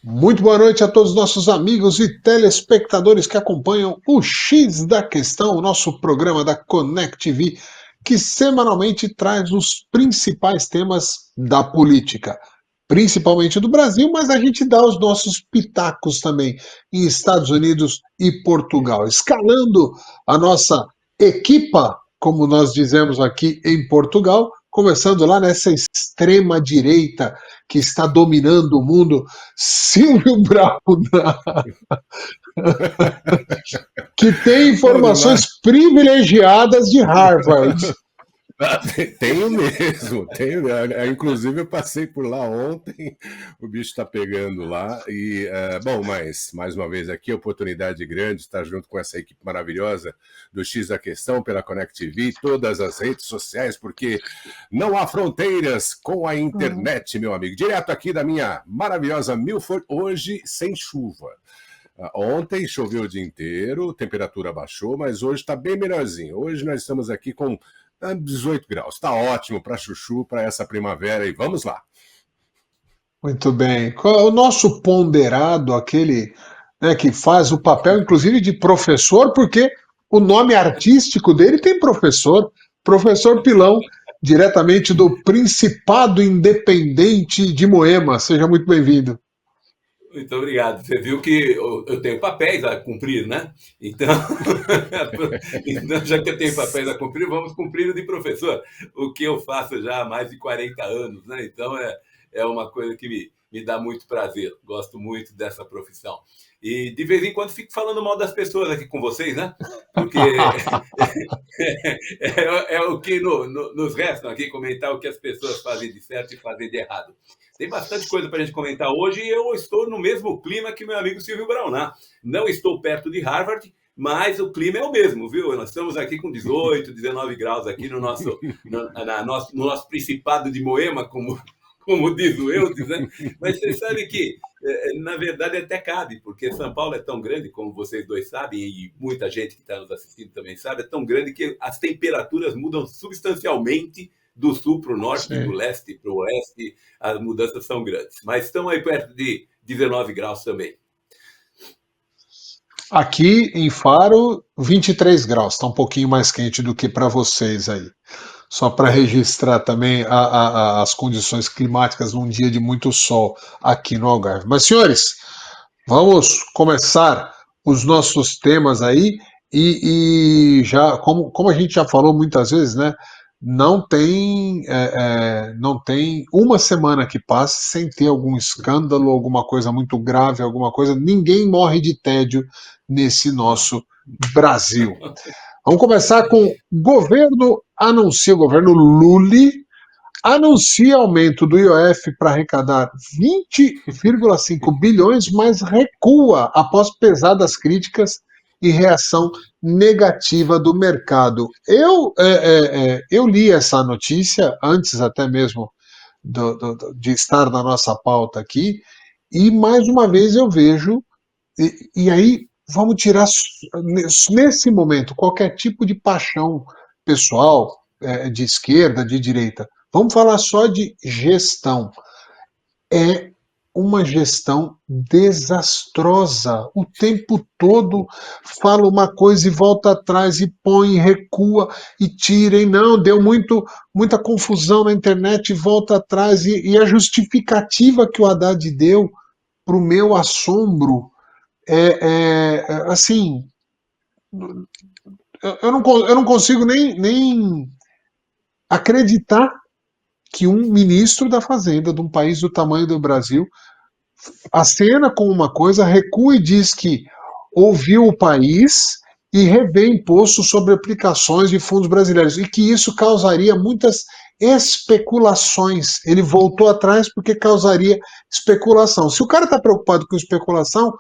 Muito boa noite a todos os nossos amigos e telespectadores que acompanham o X da Questão, o nosso programa da Connect TV, que semanalmente traz os principais temas da política, principalmente do Brasil, mas a gente dá os nossos pitacos também em Estados Unidos e Portugal, escalando a nossa equipa, como nós dizemos aqui em Portugal, começando lá nessa extrema direita que está dominando o mundo, Silvio Brown, que tem Bom demais. informações privilegiadas de Harvard. Tenho mesmo, tenho. Inclusive eu passei por lá ontem, o bicho está pegando lá. E, bom, mas mais uma vez aqui, oportunidade grande de estar junto com essa equipe maravilhosa do X da Questão pela Connect TV, todas as redes sociais, porque não há fronteiras com a internet, meu amigo. Direto aqui da minha maravilhosa Milford, hoje sem chuva. Ontem choveu o dia inteiro, temperatura baixou, mas hoje está bem melhorzinho. Hoje nós estamos aqui com 18 graus. Está ótimo para chuchu, para essa primavera. E vamos lá. Muito bem. O nosso ponderado, aquele, né, que faz o papel, inclusive, de professor, porque o nome artístico dele tem professor, Professor Pilão, diretamente do Principado Independente de Moema. Seja muito bem-vindo. Muito obrigado. Você viu que eu tenho papéis a cumprir, né? Então, então, já que eu tenho papéis a cumprir, vamos cumprir o de professor, o que eu faço já há mais de 40 anos, né? Então, é uma coisa que me dá muito prazer. Gosto muito dessa profissão. E, de vez em quando, fico falando mal das pessoas aqui com vocês, né? Porque é o que nos resta aqui, comentar o que as pessoas fazem de certo e fazem de errado. Tem bastante coisa para a gente comentar hoje e eu estou no mesmo clima que meu amigo Silvio Brown, né? Não estou perto de Harvard, mas o clima é o mesmo, viu? Nós estamos aqui com 18, 19 graus aqui no nosso Principado de Moema, como diz o Eudes, né? Mas você sabe que, na verdade, até cabe, porque São Paulo é tão grande, como vocês dois sabem, e muita gente que está nos assistindo também sabe, é tão grande que as temperaturas mudam substancialmente do sul para o norte, Sim. do leste para o oeste, as mudanças são grandes. Mas estão aí perto de 19 graus também. Aqui em Faro, 23 graus, está um pouquinho mais quente do que para vocês aí. Só para registrar também as condições climáticas num dia de muito sol aqui no Algarve. Mas, senhores, vamos começar os nossos temas aí e já, como a gente já falou muitas vezes, né? Não tem uma semana que passe sem ter algum escândalo, alguma coisa muito grave, alguma coisa. Ninguém morre de tédio nesse nosso Brasil. Vamos começar com o governo Lully anuncia aumento do IOF para arrecadar 20,5 bilhões, mas recua após pesadas críticas e reação negativa do mercado. Eu li essa notícia antes até mesmo de estar na nossa pauta aqui, e mais uma vez eu vejo, e aí vamos tirar nesse momento qualquer tipo de paixão pessoal, de esquerda, de direita. Vamos falar só de gestão. É uma gestão desastrosa. O tempo todo fala uma coisa e volta atrás e põe, recua e tira, e não, deu muita confusão na internet e volta atrás. E a justificativa que o Haddad deu, para o meu assombro, assim, eu não consigo nem acreditar que um ministro da Fazenda de um país do tamanho do Brasil acena com uma coisa, recua e diz que ouviu o país e revê imposto sobre aplicações de fundos brasileiros e que isso causaria muitas especulações. Ele voltou atrás porque causaria especulação. Se o cara está preocupado com especulação,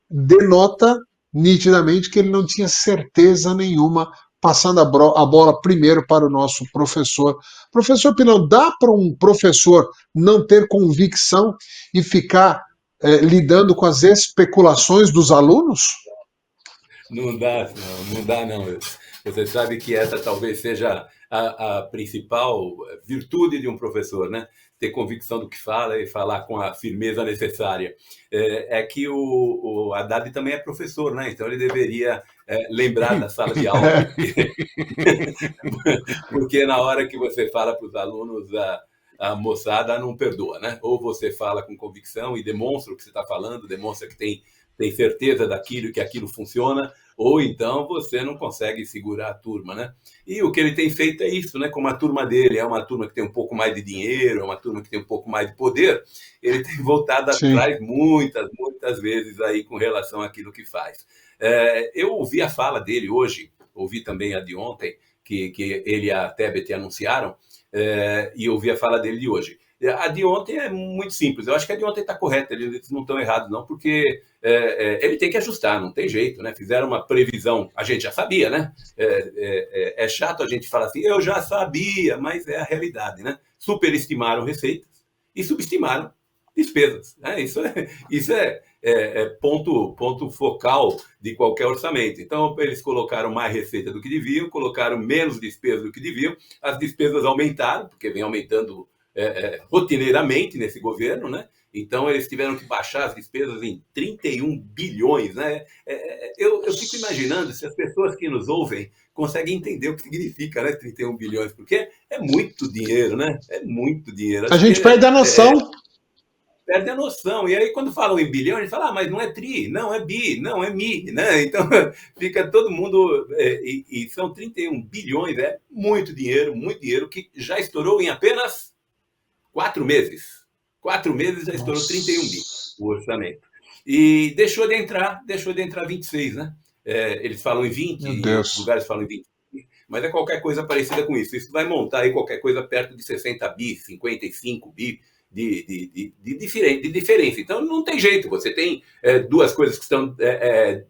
denota nitidamente que ele não tinha certeza nenhuma, passando a bola primeiro para o nosso professor. Professor Pilão, dá para um professor não ter convicção e ficar lidando com as especulações dos alunos? Não dá, não dá, não. Você sabe que essa talvez seja a principal virtude de um professor, né? Ter convicção do que fala e falar com a firmeza necessária. É que o Haddad também é professor, né? Então ele deveria lembrar da sala de aula, porque na hora que você fala para os alunos, a moçada não perdoa, né? Ou você fala com convicção e demonstra o que você está falando, demonstra que tem certeza daquilo, que aquilo funciona, ou então você não consegue segurar a turma, né? E o que ele tem feito é isso, né? Como a turma dele é uma turma que tem um pouco mais de dinheiro, é uma turma que tem um pouco mais de poder, ele tem voltado Sim. atrás muitas vezes aí com relação àquilo que faz. Eu ouvi a fala dele hoje, ouvi também a de ontem, que ele e a Tebet anunciaram, e ouvi a fala dele de hoje. A de ontem é muito simples. Eu acho que a de ontem está correta, eles não estão errados, não, porque ele tem que ajustar, não tem jeito, né? Fizeram uma previsão, a gente já sabia, né? É chato a gente falar assim, eu já sabia, mas é a realidade, né? Superestimaram receitas e subestimaram despesas, né? Isso é ponto focal de qualquer orçamento. Então, eles colocaram mais receita do que deviam, colocaram menos despesas do que deviam, as despesas aumentaram, porque vem aumentando rotineiramente nesse governo, né? Então, eles tiveram que baixar as despesas em 31 bilhões, né? Eu fico imaginando se as pessoas que nos ouvem conseguem entender o que significa, né, 31 bilhões, porque é muito dinheiro, né? É muito dinheiro. A Acho gente que perde a noção. perde a noção. E aí, quando falam em bilhão, eles falam, mas não é tri, não é bi, não é mi, né? Então, fica todo mundo... e são 31 bilhões, muito dinheiro que já estourou em apenas 4 meses. 4 meses já estourou 31 bi o orçamento. E deixou de entrar 26, né? Eles falam em 20, Meu em outros Deus. lugares falam em 20. Mas é qualquer coisa parecida com isso. Isso vai montar aí qualquer coisa perto de 60 bi, 55 bi de diferença. Então não tem jeito. Você tem duas coisas que estão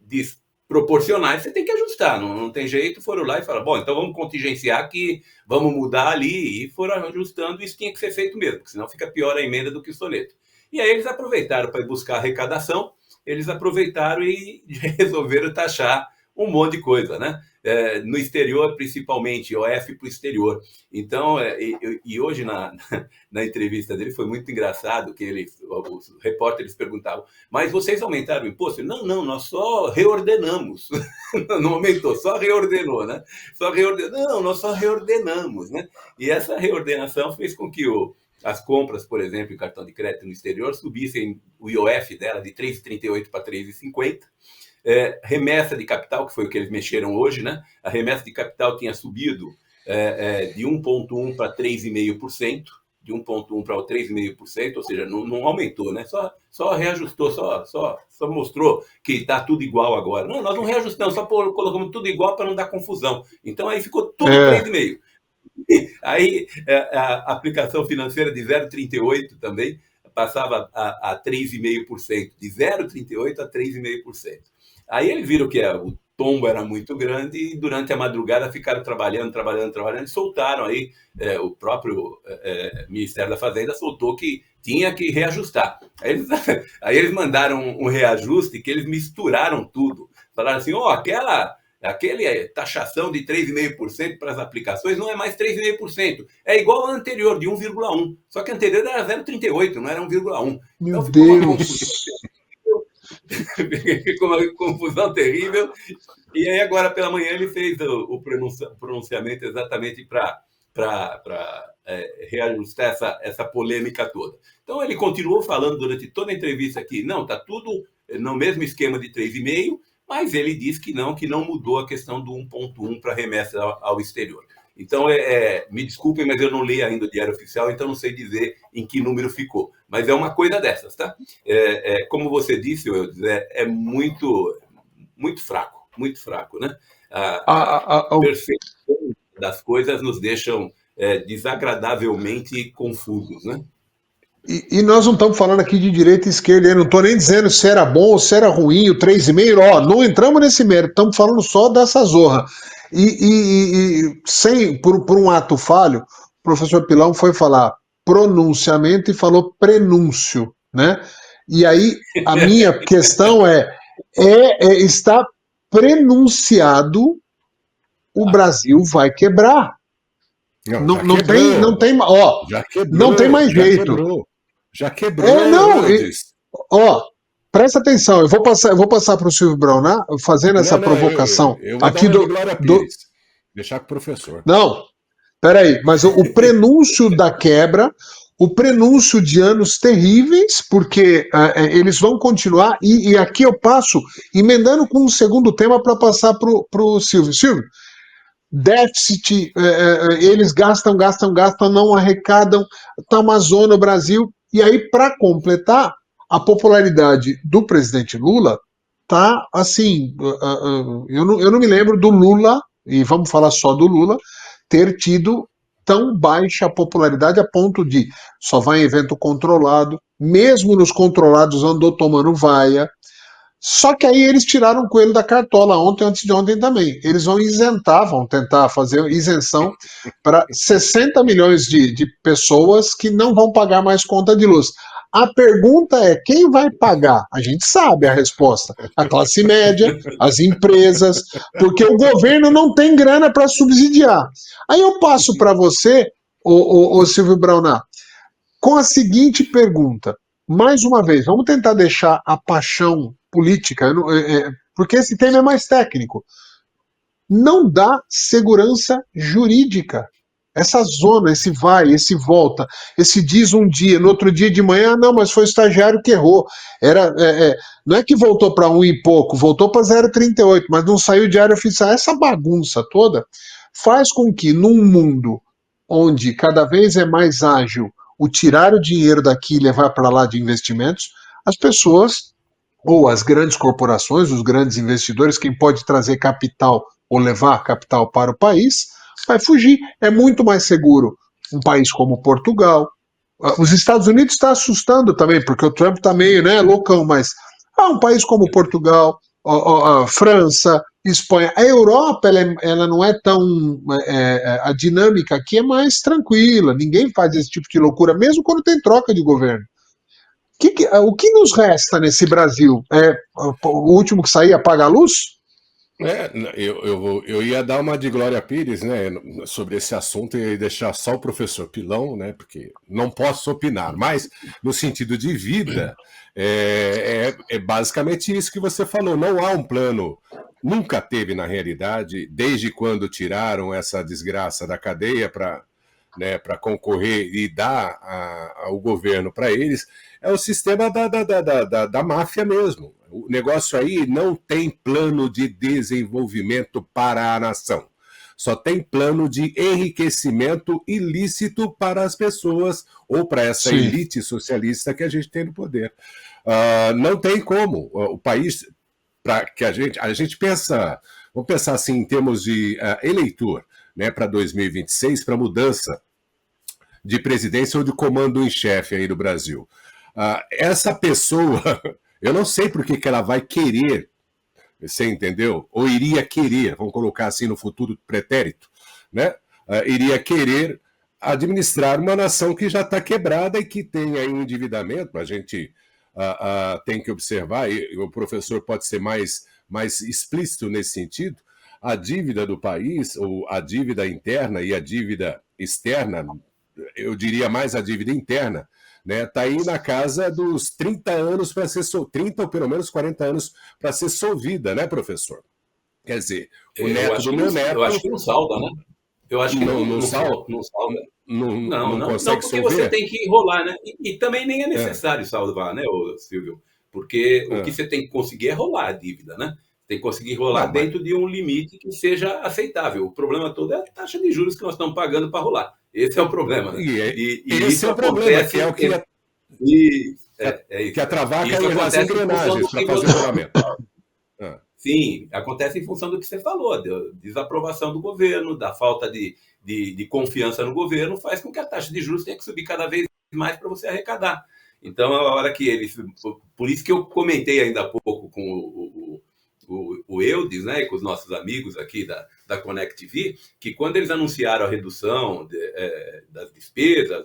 desproporcionais, você tem que ajustar. Não tem jeito. Foram lá e falaram, bom, então vamos contingenciar aqui, vamos mudar ali. E foram ajustando. Isso tinha que ser feito mesmo, porque senão fica pior a emenda do que o soneto. E aí eles aproveitaram para buscar arrecadação, eles aproveitaram e resolveram taxar um monte de coisa, né? No exterior, principalmente, IOF para o exterior. Então, e hoje na entrevista dele foi muito engraçado que os repórteres perguntavam, mas vocês aumentaram o imposto? Não, nós só reordenamos. Não aumentou, só reordenou, né? Não, nós só reordenamos, né? E essa reordenação fez com que as compras, por exemplo, em cartão de crédito no exterior, subissem o IOF dela de 3,38 para 3,50. Remessa de capital, que foi o que eles mexeram hoje, né? A remessa de capital tinha subido de 1,1% para 3,5%, de 1,1% para 3,5%, ou seja, não aumentou, né? Só reajustou, só mostrou que está tudo igual agora. Não, nós não reajustamos, só colocamos tudo igual para não dar confusão. Então aí ficou tudo 3,5%. Aí a aplicação financeira de 0,38 também passava a 3,5%, de 0,38 a 3,5%. Aí eles viram que o tombo era muito grande e durante a madrugada ficaram trabalhando e soltaram aí, o próprio Ministério da Fazenda soltou que tinha que reajustar. Aí eles mandaram um reajuste que eles misturaram tudo. Falaram assim, aquele taxação de 3,5% para as aplicações não é mais 3,5%. É igual ao anterior, de 1,1%. Só que o anterior era 0,38%, não era 1,1%. Meu Então ficou uma Deus. ficou uma confusão terrível. E aí agora pela manhã ele fez o pronunciamento exatamente para reajustar essa polêmica toda. Então ele continuou falando durante toda a entrevista aqui, não, está tudo no mesmo esquema de 3,5%, mas ele diz que não mudou a questão do 1,1 para remessa ao exterior. Então, me desculpem, mas eu não li ainda o Diário Oficial, então não sei dizer em que número ficou. Mas é uma coisa dessas, tá? Como você disse, é muito fraco, né? A perfeição das coisas nos deixam desagradavelmente confusos, né? E nós não estamos falando aqui de direita e esquerda, eu não estou nem dizendo se era bom ou se era ruim, o 3,5%, não entramos nesse mérito, estamos falando só dessa zorra. Por um ato falho, o professor Pilão foi falar pronunciamento e falou prenúncio, né? E aí a minha questão está prenunciado, o Brasil vai quebrar. Não tem, ó, já quebrou, não tem mais jeito. Já quebrou. Ó, presta atenção, eu vou passar para o Silvio Braunar, fazendo essa provocação. Eu vou aqui dar uma de Glória Pires, deixar com o professor. Não, peraí, mas o prenúncio da quebra, o prenúncio de anos terríveis, porque eles vão continuar, e aqui eu passo emendando com um segundo tema para passar para o Silvio. Silvio, déficit, eles gastam, não arrecadam, tá uma zona no Brasil, e aí, para completar, a popularidade do presidente Lula tá assim, eu não me lembro do Lula, e vamos falar só do Lula, ter tido tão baixa popularidade a ponto de só vai em evento controlado, mesmo nos controlados andou tomando vaia. Só que aí eles tiraram o coelho da cartola ontem, antes de ontem também. Eles vão tentar fazer isenção para 60 milhões de pessoas que não vão pagar mais conta de luz. A pergunta é, quem vai pagar? A gente sabe a resposta. A classe média, as empresas, porque o governo não tem grana para subsidiar. Aí eu passo para você, o Silvio Braunar, com a seguinte pergunta. Mais uma vez, vamos tentar deixar a paixão política, porque esse tema é mais técnico. Não dá segurança jurídica. Essa zona, esse vai, esse volta, esse diz um dia, no outro dia de manhã, não, mas foi o estagiário que errou. Não é que voltou para 1 e pouco, voltou para 0,38, mas não saiu diário oficial. Essa bagunça toda faz com que, num mundo onde cada vez é mais ágil o tirar o dinheiro daqui e levar para lá de investimentos, as pessoas, ou as grandes corporações, os grandes investidores, quem pode trazer capital ou levar capital para o país, vai fugir. É muito mais seguro um país como Portugal. Os Estados Unidos está assustando também, porque o Trump está meio loucão, mas um país como Portugal, França, Espanha, a Europa ela não é tão. A dinâmica aqui é mais tranquila, ninguém faz esse tipo de loucura, mesmo quando tem troca de governo. O que nos resta nesse Brasil? O último que sair apaga a luz? Eu ia dar uma de Glória Pires, né, sobre esse assunto e deixar só o professor Pilão, né, porque não posso opinar, mas no sentido de vida, é basicamente isso que você falou, não há um plano, nunca teve na realidade, desde quando tiraram essa desgraça da cadeia para concorrer e dar o governo para eles, é o sistema da máfia mesmo. O negócio aí não tem plano de desenvolvimento para a nação. Só tem plano de enriquecimento ilícito para as pessoas ou para essa elite socialista que a gente tem no poder. Não tem como. O país, para que a gente pensa, vamos pensar assim em termos de eleitor, né, para 2026, para mudança de presidência ou de comando em chefe aí do Brasil. Essa pessoa, eu não sei por que ela vai querer, você entendeu? Ou iria querer, vamos colocar assim no futuro pretérito, né? Iria querer administrar uma nação que já está quebrada e que tem aí um endividamento, a gente tem que observar, e o professor pode ser mais explícito nesse sentido, a dívida do país, ou a dívida interna e a dívida externa, eu diria mais a dívida interna, né, está aí na casa dos 30 anos para ser 30 ou pelo menos 40 anos para ser solvida, né, professor? Quer dizer, o neto do meu neto... Eu acho que não salda, né? Eu acho que não salda. Não consegue porque solver? Você tem que enrolar, né? E também nem é necessário salvar, né, Silvio? Porque o que você tem que conseguir é rolar a dívida, né? Tem que conseguir rolar dentro de um limite que seja aceitável. O problema todo é a taxa de juros que nós estamos pagando para rolar. Esse é o problema. Né? E esse é o problema, que é o que... que atravaca as engrenagens para fazer o rolamento. Sim, acontece em função do que você falou, da desaprovação do governo, da falta de confiança no governo, faz com que a taxa de juros tenha que subir cada vez mais para você arrecadar. Então, a hora que eles... Por isso que eu comentei ainda há pouco com o Eudes, né, e com os nossos amigos aqui da Connect TV, que quando eles anunciaram a redução das despesas,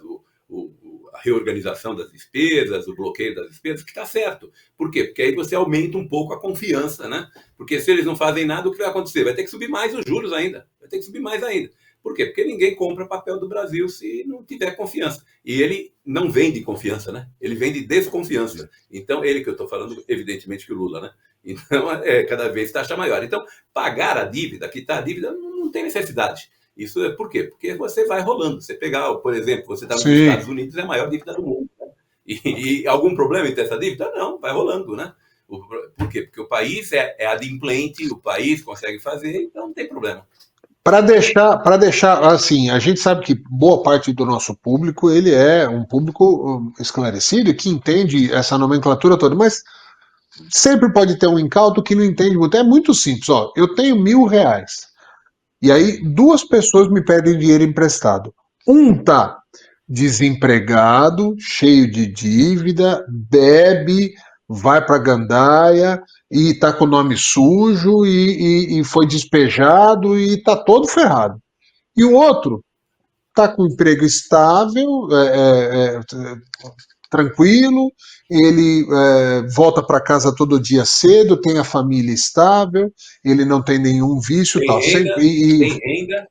a reorganização das despesas, o bloqueio das despesas, que está certo. Por quê? Porque aí você aumenta um pouco a confiança, né? Porque se eles não fazem nada, o que vai acontecer? Vai ter que subir mais os juros ainda. Vai ter que subir mais ainda. Por quê? Porque ninguém compra papel do Brasil se não tiver confiança. E ele não vende confiança, né? Ele vende desconfiança. Então, ele que eu estou falando, evidentemente que o Lula, né? Então, cada vez taxa maior. Então, pagar a dívida, quitar a dívida, não tem necessidade. Isso é por quê? Porque você vai rolando. Você pegar, por exemplo, você está nos Estados Unidos, é a maior dívida do mundo. Né? E algum problema em ter essa dívida? Não, vai rolando, né? Por quê? Porque o país é adimplente, o país consegue fazer, então não tem problema. Para deixar assim, a gente sabe que boa parte do nosso público ele é um público esclarecido e que entende essa nomenclatura toda, mas sempre pode ter um incauto que não entende muito. É muito simples, ó. Eu tenho R$1.000 e aí 2 pessoas me pedem dinheiro emprestado. Um tá desempregado, cheio de dívida, bebe, vai para gandaia e tá com o nome sujo e foi despejado e tá todo ferrado. E o outro tá com emprego estável, tranquilo, ele volta para casa todo dia cedo, tem a família estável, ele não tem nenhum vício, tem tal. Renda, tem renda.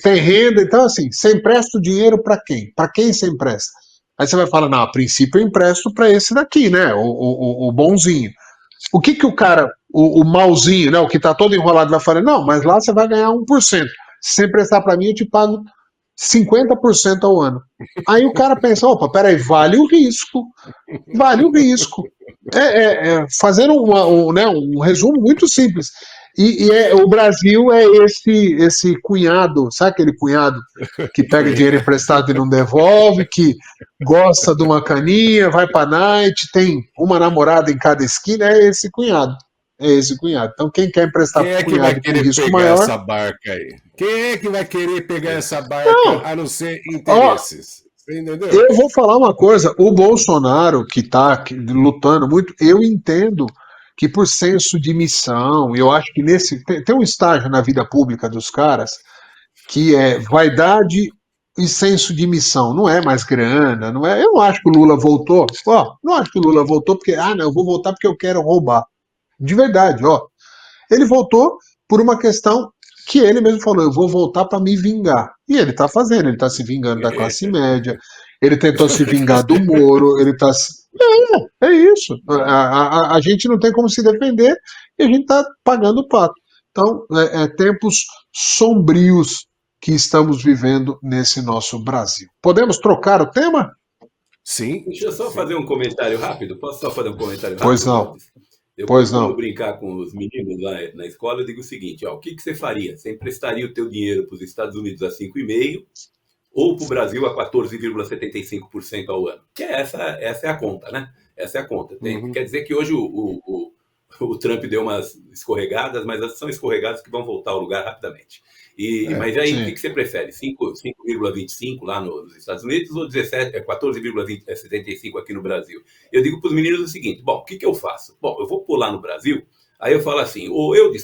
Tem renda, então assim, você empresta o dinheiro para quem? Para quem você empresta? Aí você vai falar, não, a princípio eu empresto para esse daqui, né? O bonzinho. O que o cara, o malzinho, né? O que tá todo enrolado vai falar, não, mas lá você vai ganhar 1%. Se você emprestar para mim, eu te pago 50% ao ano. Aí o cara pensa, opa, peraí, vale o risco. Vale o risco. Fazendo um resumo muito simples. O Brasil é esse cunhado, sabe aquele cunhado que pega dinheiro emprestado e não devolve, que gosta de uma caninha, vai pra night, tem uma namorada em cada esquina, é esse cunhado. É esse cunhado. Então, quem quer emprestar Quem é pro que vai cunhado com querer risco pegar maior. essa barca aí? Quem é que vai querer pegar essa barca Não. a não ser interesses? Você entendeu? Eu vou falar uma coisa, o Bolsonaro, que está lutando muito, eu entendo que por senso de missão, eu acho que tem um estágio na vida pública dos caras que é vaidade e senso de missão, não é mais grana, não é. Eu não acho que o Lula voltou, não acho que o Lula voltou porque, não, eu vou voltar porque eu quero roubar. De verdade, ele voltou por uma questão que ele mesmo falou, eu vou voltar para me vingar. E ele está fazendo, ele está se vingando da classe média, ele tentou se vingar do Moro, ele está... É isso. A gente não tem como se defender e a gente está pagando o pato. Então, tempos sombrios que estamos vivendo nesse nosso Brasil. Podemos trocar o tema? Sim. Deixa eu só fazer um comentário rápido. Posso só fazer um comentário rápido? Pois não. Eu Pois costumo não. brincar com os meninos lá na escola, eu digo o seguinte, o que você faria? Você emprestaria o teu dinheiro para os Estados Unidos a 5,5% ou para o Brasil a 14,75% ao ano? Que essa é a conta, né? Essa é a conta. Quer dizer que hoje o Trump deu umas escorregadas, mas são escorregadas que vão voltar ao lugar rapidamente. Mas aí, o que você prefere? 5,25 lá nos Estados Unidos ou 14,75 aqui no Brasil? Eu digo para os meninos o seguinte, bom, o que eu faço? Bom, eu vou pular no Brasil, aí eu falo assim,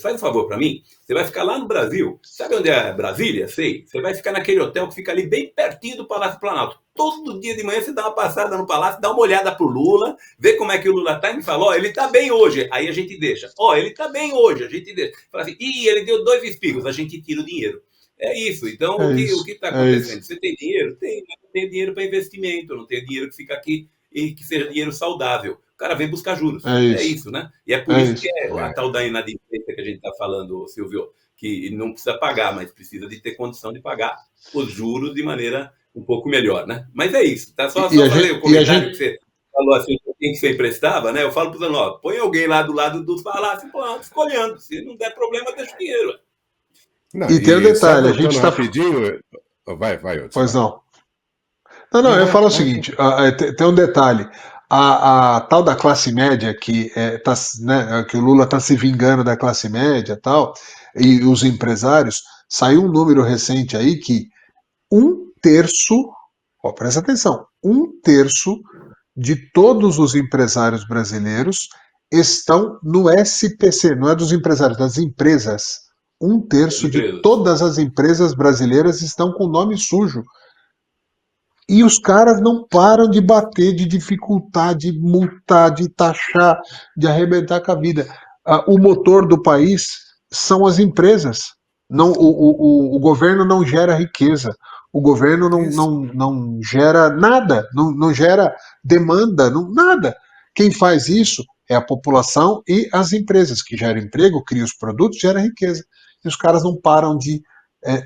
faz um favor para mim, você vai ficar lá no Brasil, sabe onde é Brasília? Sei, você vai ficar naquele hotel que fica ali bem pertinho do Palácio Planalto. Todo dia de manhã você dá uma passada no Palácio, dá uma olhada pro Lula, vê como é que o Lula tá e me fala, ele tá bem hoje, aí a gente deixa. Ele tá bem hoje, a gente deixa. Fala assim, ele deu 2 espirros, a gente tira o dinheiro. É isso. Então, o que está acontecendo? Você tem dinheiro? Tem, mas não tem dinheiro para investimento, não tem dinheiro que fica aqui e que seja dinheiro saudável. O cara vem buscar juros. É isso, né? E é por isso que a tal da inadimplência que a gente está falando, Silvio, que não precisa pagar, mas precisa de ter condição de pagar os juros de maneira um pouco melhor, né? Mas é isso. Tá? Só fazer o comentário que você falou assim, quem que você emprestava, né? Eu falo para os alunos, põe alguém lá do lado do palácio, escolhendo. Se não der problema, deixa o dinheiro. Não, e tem um detalhe, a gente está... rapidinho... Vai, pois não. Não, eu falo o seguinte, tem um detalhe, a tal da classe média que o Lula está se vingando da classe média e tal, e os empresários, saiu um número recente aí que 1/3, presta atenção, 1/3 de todos os empresários brasileiros estão no SPC, não é dos empresários, das empresas. 1/3 de todas as empresas brasileiras estão com nome sujo. E os caras não param de bater, de dificultar, de multar, de taxar, de arrebentar com a vida. O motor do país são as empresas. Não, o governo não gera riqueza. O governo Isso. não gera nada, não gera demanda, nada. Quem faz isso é a população e as empresas, que geram emprego, criam os produtos, geram riqueza. E os caras não param de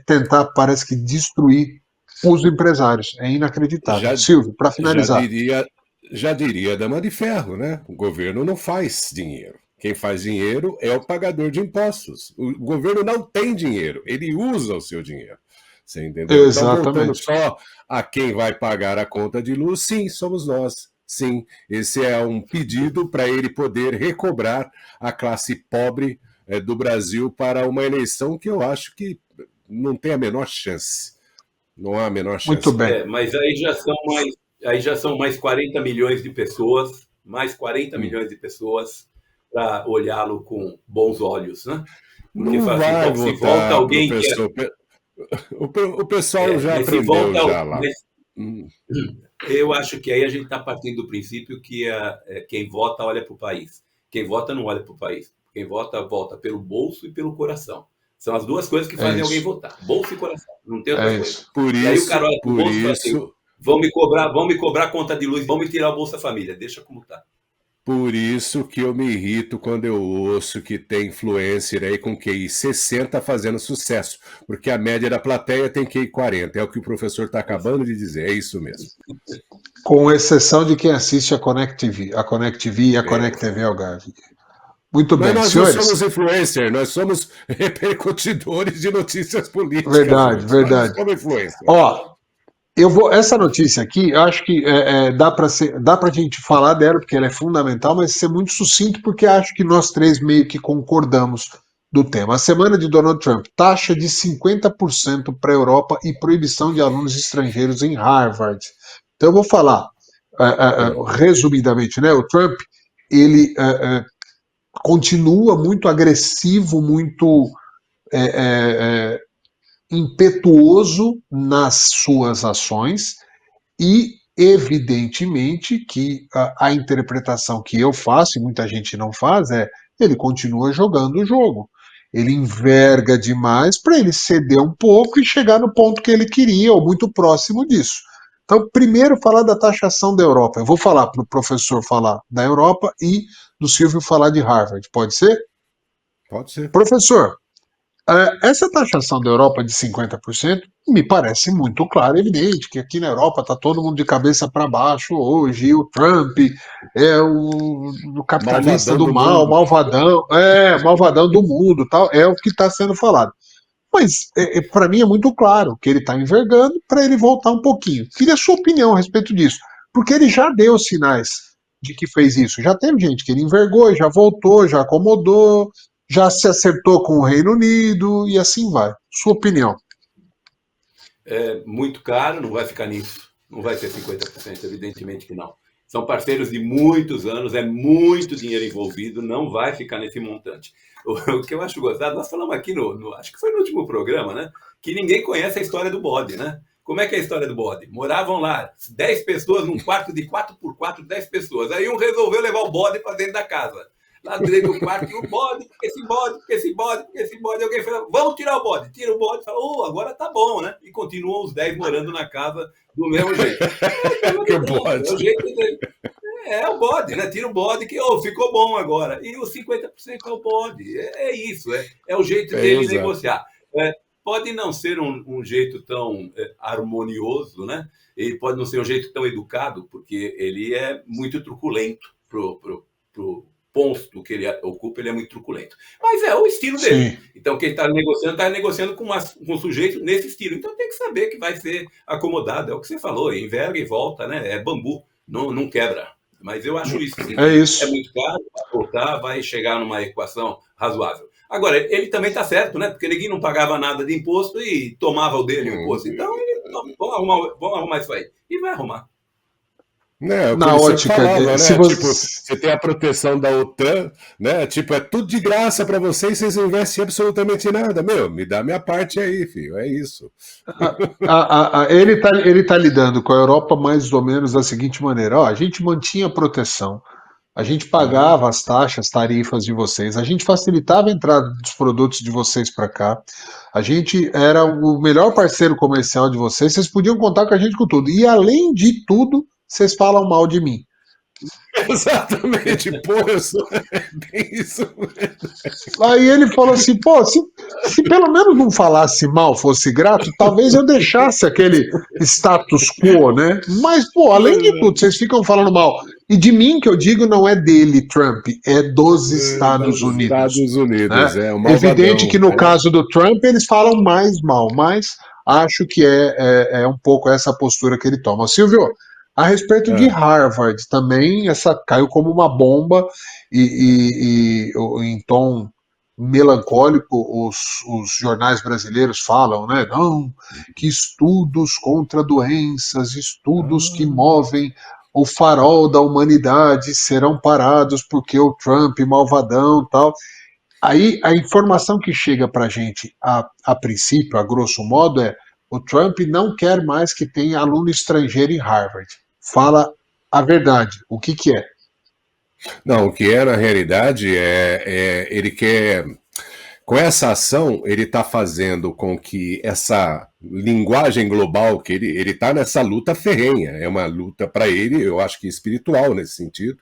tentar, parece que, destruir os empresários. É inacreditável. Já, Silvio, para já finalizar. diria, já diria a Dama de Ferro, né? O governo não faz dinheiro. Quem faz dinheiro é o pagador de impostos. O governo não tem dinheiro, ele usa o seu dinheiro. Você entendeu? Então, voltando Exatamente. só a quem vai pagar a conta de luz, sim, somos nós. Sim, esse é um pedido para ele poder recobrar a classe pobre do Brasil para uma eleição que eu acho que não tem a menor chance. Não há a menor Muito chance, não. bem. Mas aí já são mais 40 milhões de pessoas, mais 40 Hum. milhões de pessoas para olhá-lo com bons olhos, né? Porque Não fala assim, vai bom, se volta votar, alguém que professor. O pessoal já mas se aprendeu volta, já lá. mas eu acho que aí a gente está partindo do princípio que quem vota olha para o país. Quem vota não olha para o país. Quem vota, vota pelo bolso e pelo coração. São as duas coisas que É fazem alguém isso. votar. Bolso e coração. Não tem outra É coisa. isso. E aí o cara olha para o Por bolso e fala assim, isso, vão me cobrar conta de luz, vão me tirar o Bolsa Família. Deixa como está. por isso que eu me irrito quando eu ouço que tem influencer aí com QI 60 fazendo sucesso, porque a média da plateia tem QI 40. É o que o professor está acabando de dizer, é isso mesmo. Com exceção de quem assiste a Connect TV, e a Connect É. TV Algarve. Muito Mas bem, nós não senhores. somos influencer, nós somos repercutidores de notícias políticas, Verdade, gente. Nós não verdade. somos influencer. Ó, eu vou. Essa notícia aqui, eu acho que dá para a gente falar dela, porque ela é fundamental, mas ser muito sucinto, porque acho que nós três meio que concordamos do tema. A semana de Donald Trump, taxa de 50% para a Europa e proibição de alunos estrangeiros em Harvard. Então eu vou falar Hum. resumidamente, né? O Trump ele continua muito agressivo, muito é, é, impetuoso nas suas ações e evidentemente que a interpretação que eu faço e muita gente não faz é ele continua jogando o jogo. Ele enverga demais para ele ceder um pouco e chegar no ponto que ele queria ou muito próximo disso. Então, primeiro falar da taxação da Europa. Eu vou falar para o professor falar da Europa e do Silvio falar de Harvard. Pode ser? Pode ser. Professor, essa taxação da Europa de 50% me parece muito claro e evidente que aqui na Europa está todo mundo de cabeça para baixo hoje, e o Trump é o capitalista Malvadão do do mal, mundo. malvadão do mundo, tal, é o que está sendo falado. Mas para mim é muito claro que ele está envergando para ele voltar um pouquinho. Queria a sua opinião a respeito disso, porque ele já deu sinais de que fez isso. Já teve gente que ele envergou, já voltou, já acomodou, já se acertou com o Reino Unido e assim vai. Sua opinião. É muito caro, não vai ficar nisso. Não vai ser 50%, evidentemente que não. São parceiros de muitos anos, é muito dinheiro envolvido, não vai ficar nesse montante. O que eu acho gostado, nós falamos aqui acho que foi no último programa, né? Que ninguém conhece a história do bode, né? Como é que é a história do bode? Moravam lá 10 pessoas num quarto de 4x4, 10 pessoas. Aí um resolveu levar o bode para dentro da casa. Lá dentro do quarto, e o bode, porque esse bode, porque esse bode, porque esse bode. Alguém falou, vamos tirar o bode. Tira o bode, fala, agora tá bom, né? E continuam os 10 morando na casa do mesmo jeito. Que bode. É o jeito dele. É o bode, né? Tira o bode que ficou bom agora. E os 50% é o bode. É isso, é o jeito dele Exato. negociar. Pode não ser um jeito tão harmonioso, né? Ele pode não ser um jeito tão educado, porque ele é muito truculento pro posto que ele ocupa, ele é muito truculento. Mas é o estilo dele. Sim. Então, quem está negociando com um sujeito nesse estilo. Então, tem que saber que vai ser acomodado. É o que você falou, enverga e volta, né? É bambu, não quebra. Mas eu acho isso, sim. É isso. É muito caro, vai voltar, vai chegar numa equação razoável. Agora, ele também está certo, né? Porque ninguém não pagava nada de imposto e tomava o dele o imposto. Então, vamos arrumar isso aí. E vai arrumar. Né, o que Na você ótica, falava, se né? você. Tipo, você tem a proteção da OTAN, né? Tipo, é tudo de graça para vocês, vocês não investem absolutamente nada. Meu, me dá minha parte aí, filho. É isso. Ele tá lidando com a Europa mais ou menos da seguinte maneira: ó, a gente mantinha a proteção, a gente pagava as taxas, tarifas de vocês, a gente facilitava a entrada dos produtos de vocês para cá, a gente era o melhor parceiro comercial de vocês podiam contar com a gente com tudo. E além de tudo, vocês falam mal de mim. Exatamente, pô, eu sou é bem isso mesmo. Aí ele falou assim, pô, se pelo menos não falasse mal, fosse grato, talvez eu deixasse aquele status quo, né? Mas, pô, além de tudo, vocês ficam falando mal. E de mim que eu digo não é dele, Trump, é dos Estados Dos Unidos, Estados né? Unidos, é o Evidente que malvadão. no caso do Trump eles falam mais mal, mas acho que é um pouco essa postura que ele toma. Silvio, a respeito de É. Harvard, também essa caiu como uma bomba em tom melancólico, os jornais brasileiros falam, né? Não, que estudos contra doenças, estudos que Ah, movem o farol da humanidade serão parados porque o Trump, malvadão, tal. Aí a informação que chega para a gente a princípio, a grosso modo, é o Trump não quer mais que tenha aluno estrangeiro em Harvard. Fala a verdade. O que, que é? não, o que é na realidade ele quer. Com essa ação, ele está fazendo com que essa linguagem global, que ele está nessa luta ferrenha, é uma luta para ele, eu acho que espiritual nesse sentido,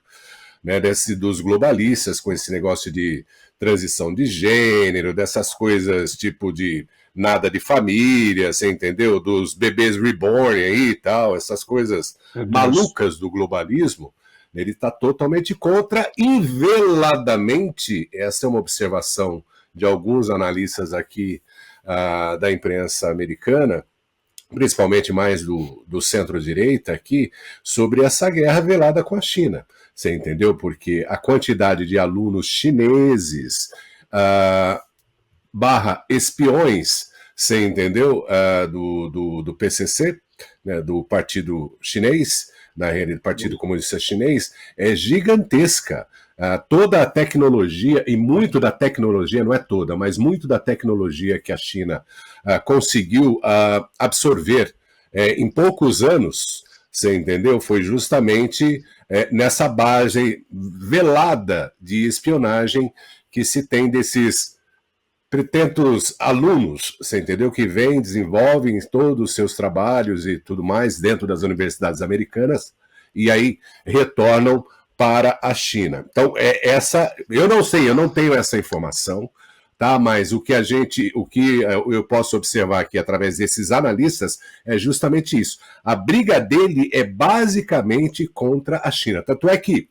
né, dos globalistas, com esse negócio de transição de gênero, dessas coisas tipo de nada de família, você entendeu? Dos bebês reborn aí e tal, essas coisas Meu Deus. malucas do globalismo. Ele está totalmente contra e veladamente, essa é uma observação de alguns analistas aqui da imprensa americana, principalmente mais do centro-direita aqui, sobre essa guerra velada com a China. Você entendeu? Porque a quantidade de alunos chineses barra espiões, você entendeu? Do PCC, né, do Partido Chinês, na realidade, Partido Comunista Chinês, é gigantesca. Toda a tecnologia, e muito da tecnologia, não é toda, mas muito da tecnologia que a China conseguiu absorver em poucos anos, você entendeu? Foi justamente nessa base velada de espionagem que se tem desses pretentos alunos, você entendeu? Que vêm, desenvolvem todos os seus trabalhos e tudo mais dentro das universidades americanas e aí retornam para a China. Então, eu não sei, eu não tenho essa informação, tá? Mas o que eu posso observar aqui através desses analistas é justamente isso. A briga dele é basicamente contra a China. Tanto é que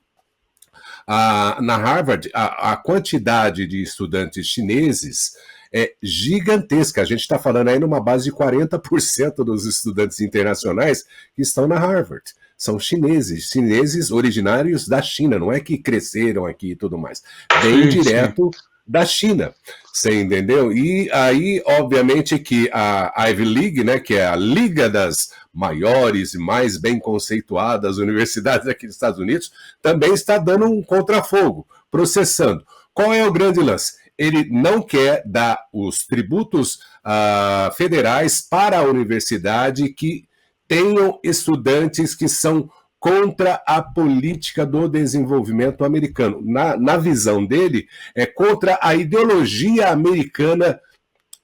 na Harvard, a quantidade de estudantes chineses é gigantesca. A gente está falando aí numa base de 40% dos estudantes internacionais que estão na Harvard. São chineses originários da China, não é que cresceram aqui e tudo mais. Vem Sim, sim. direto da China, você entendeu? E aí, obviamente, que a Ivy League, né, que é a liga das maiores e mais bem conceituadas universidades aqui dos Estados Unidos, também está dando um contrafogo, processando. Qual é o grande lance? Ele não quer dar os tributos federais para a universidade que tenham estudantes que são contra a política do desenvolvimento americano. Na visão dele, é contra a ideologia americana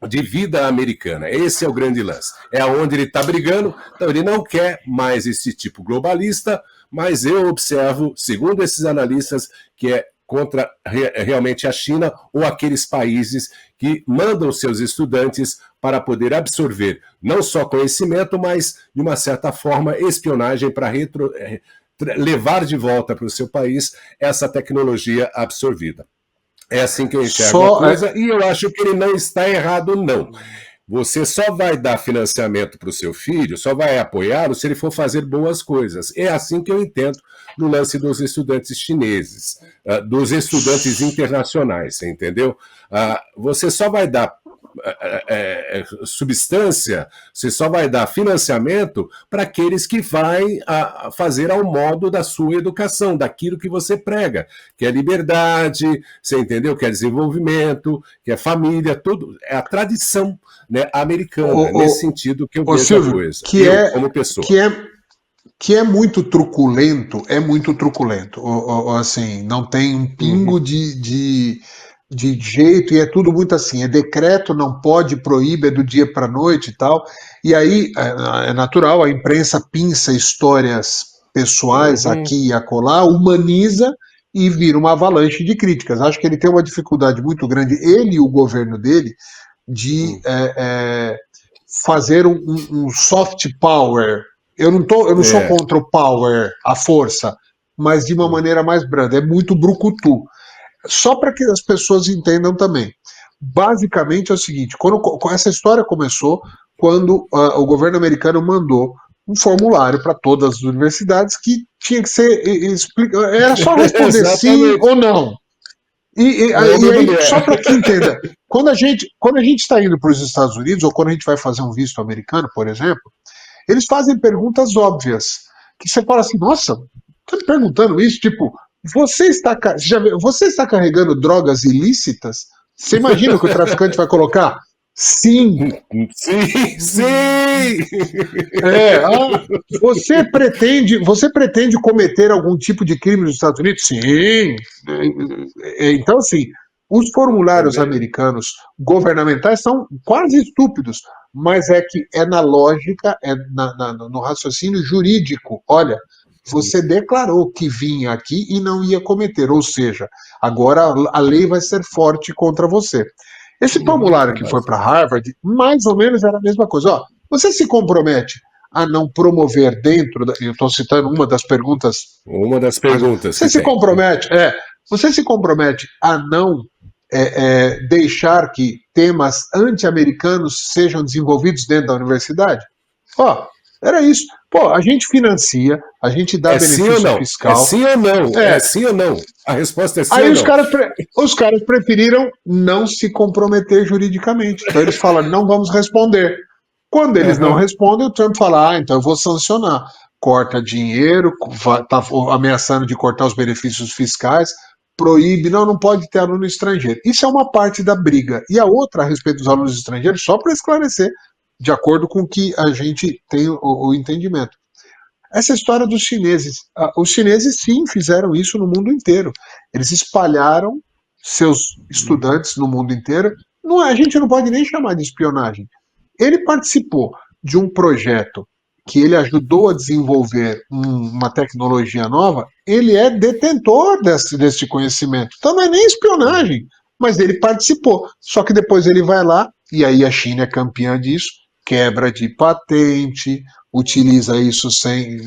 de vida americana. Esse é o grande lance. É onde ele está brigando. Então, ele não quer mais esse tipo globalista, mas eu observo, segundo esses analistas, que é contra realmente a China ou aqueles países que mandam seus estudantes para poder absorver não só conhecimento, mas, de uma certa forma, espionagem para levar de volta para o seu país essa tecnologia absorvida. É assim que eu enxergo a Só coisa e eu acho que ele não está errado, não. Você só vai dar financiamento para o seu filho, só vai apoiá-lo se ele for fazer boas coisas. É assim que eu entendo no lance dos estudantes chineses, dos estudantes internacionais, você entendeu? Você só vai dar substância, você só vai dar financiamento para aqueles que vai fazer ao modo da sua educação, daquilo que você prega, que é liberdade, você entendeu? Que é desenvolvimento, que é família, tudo. É a tradição, né, americana, nesse sentido que eu vejo Silvio, a coisa. Eu, como pessoa. Que é muito truculento, assim, não tem um pingo de jeito, e é tudo muito assim, é decreto, não pode, proíbe, é do dia para a noite e tal, e aí é natural, a imprensa pinça histórias pessoais aqui e acolá, humaniza e vira uma avalanche de críticas. Acho que ele tem uma dificuldade muito grande, ele e o governo dele, de fazer um soft power. Eu não sou contra o power, a força, mas de uma maneira mais branda. É muito brucutu. Só para que as pessoas entendam também. Basicamente é o seguinte: quando essa história começou, quando o governo americano mandou um formulário para todas as universidades que tinha que ser era só responder sim ou não. E aí, só para que entenda, quando a gente está indo para os Estados Unidos, ou quando a gente vai fazer um visto americano, por exemplo, eles fazem perguntas óbvias, que você fala assim, nossa, tá me perguntando isso? Tipo, você está carregando drogas ilícitas? Você imagina o que o traficante vai colocar? Sim. Sim! Você pretende cometer algum tipo de crime nos Estados Unidos? Sim. Então, assim, os formulários americanos governamentais são quase estúpidos, mas é que é na lógica, no raciocínio jurídico. Olha, você declarou que vinha aqui e não ia cometer, ou seja, agora a lei vai ser forte contra você. Esse formulário que foi para Harvard, mais ou menos era a mesma coisa. Ó, você se compromete a não promover dentro eu estou citando uma das perguntas. Uma das perguntas. Você se compromete a não deixar que temas anti-americanos sejam desenvolvidos dentro da universidade? Ó, era isso. Pô, a gente financia, a gente dá benefício fiscal. É sim ou não? É sim ou não? A resposta é sim ou não. Aí os caras preferiram não se comprometer juridicamente. Então eles falam, não vamos responder. Quando eles não respondem, o Trump fala, então eu vou sancionar. Corta dinheiro, está ameaçando de cortar os benefícios fiscais, proíbe, não pode ter aluno estrangeiro. Isso é uma parte da briga. E a outra, a respeito dos alunos estrangeiros, só para esclarecer, de acordo com o que a gente tem o entendimento. Essa história dos chineses. Os chineses, sim, fizeram isso no mundo inteiro. Eles espalharam seus estudantes no mundo inteiro. A gente não pode nem chamar de espionagem. Ele participou de um projeto que ele ajudou a desenvolver uma tecnologia nova, ele é detentor desse conhecimento. Então não é nem espionagem, mas ele participou. Só que depois ele vai lá, e aí a China é campeã disso, quebra de patente, utiliza isso sem...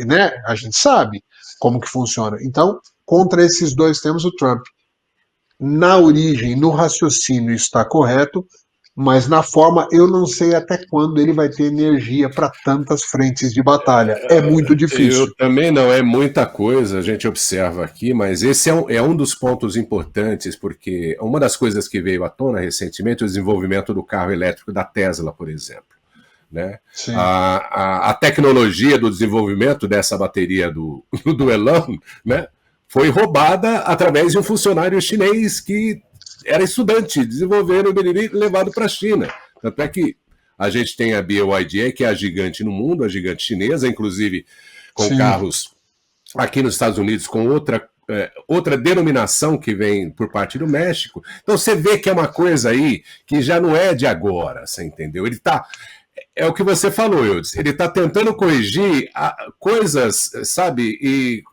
né? A gente sabe como que funciona. Então, contra esses dois temos o Trump. Na origem, no raciocínio está correto, mas na forma eu não sei até quando ele vai ter energia para tantas frentes de batalha. É muito difícil. Eu também não, é muita coisa, a gente observa aqui, mas esse é um dos pontos importantes, porque uma das coisas que veio à tona recentemente é o desenvolvimento do carro elétrico da Tesla, por exemplo. Né? A tecnologia do desenvolvimento dessa bateria do Elon, né, foi roubada através de um funcionário chinês que era estudante, desenvolveram e levado para a China. Tanto é que a gente tem a BYD, que é a gigante no mundo, a gigante chinesa, inclusive com carros aqui nos Estados Unidos com outra denominação que vem por parte do México. Então você vê que é uma coisa aí que já não é de agora, você entendeu? Ele está... É o que você falou, Eudes. Ele está tentando corrigir coisas, sabe,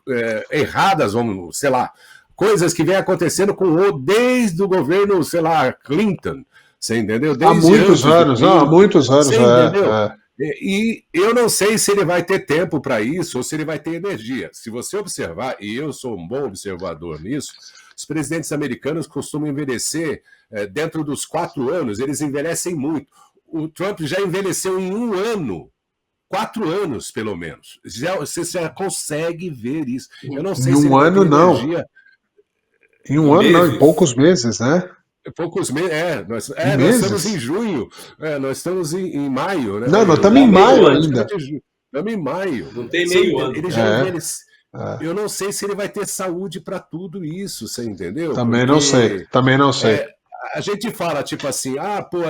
erradas, vamos, sei lá, coisas que vem acontecendo desde o governo, sei lá, Clinton, você entendeu? Há muitos anos, você entendeu? E eu não sei se ele vai ter tempo para isso ou se ele vai ter energia. Se você observar, e eu sou um bom observador nisso, os presidentes americanos costumam envelhecer dentro dos 4 anos, eles envelhecem muito. O Trump já envelheceu em 1 ano, 4 anos pelo menos. Você já consegue ver isso. Eu não sei se ele vai ter energia. Em um ano não, em poucos meses, né? Poucos meses. Nós Meses? estamos em junho. Nós estamos em maio, né? Não, nós estamos em maio ainda. Estamos em maio. Não tem meio ano. Ele já envelheceu. Eu não sei se ele vai ter saúde para tudo isso, você entendeu? Também não sei. A gente fala, tipo assim,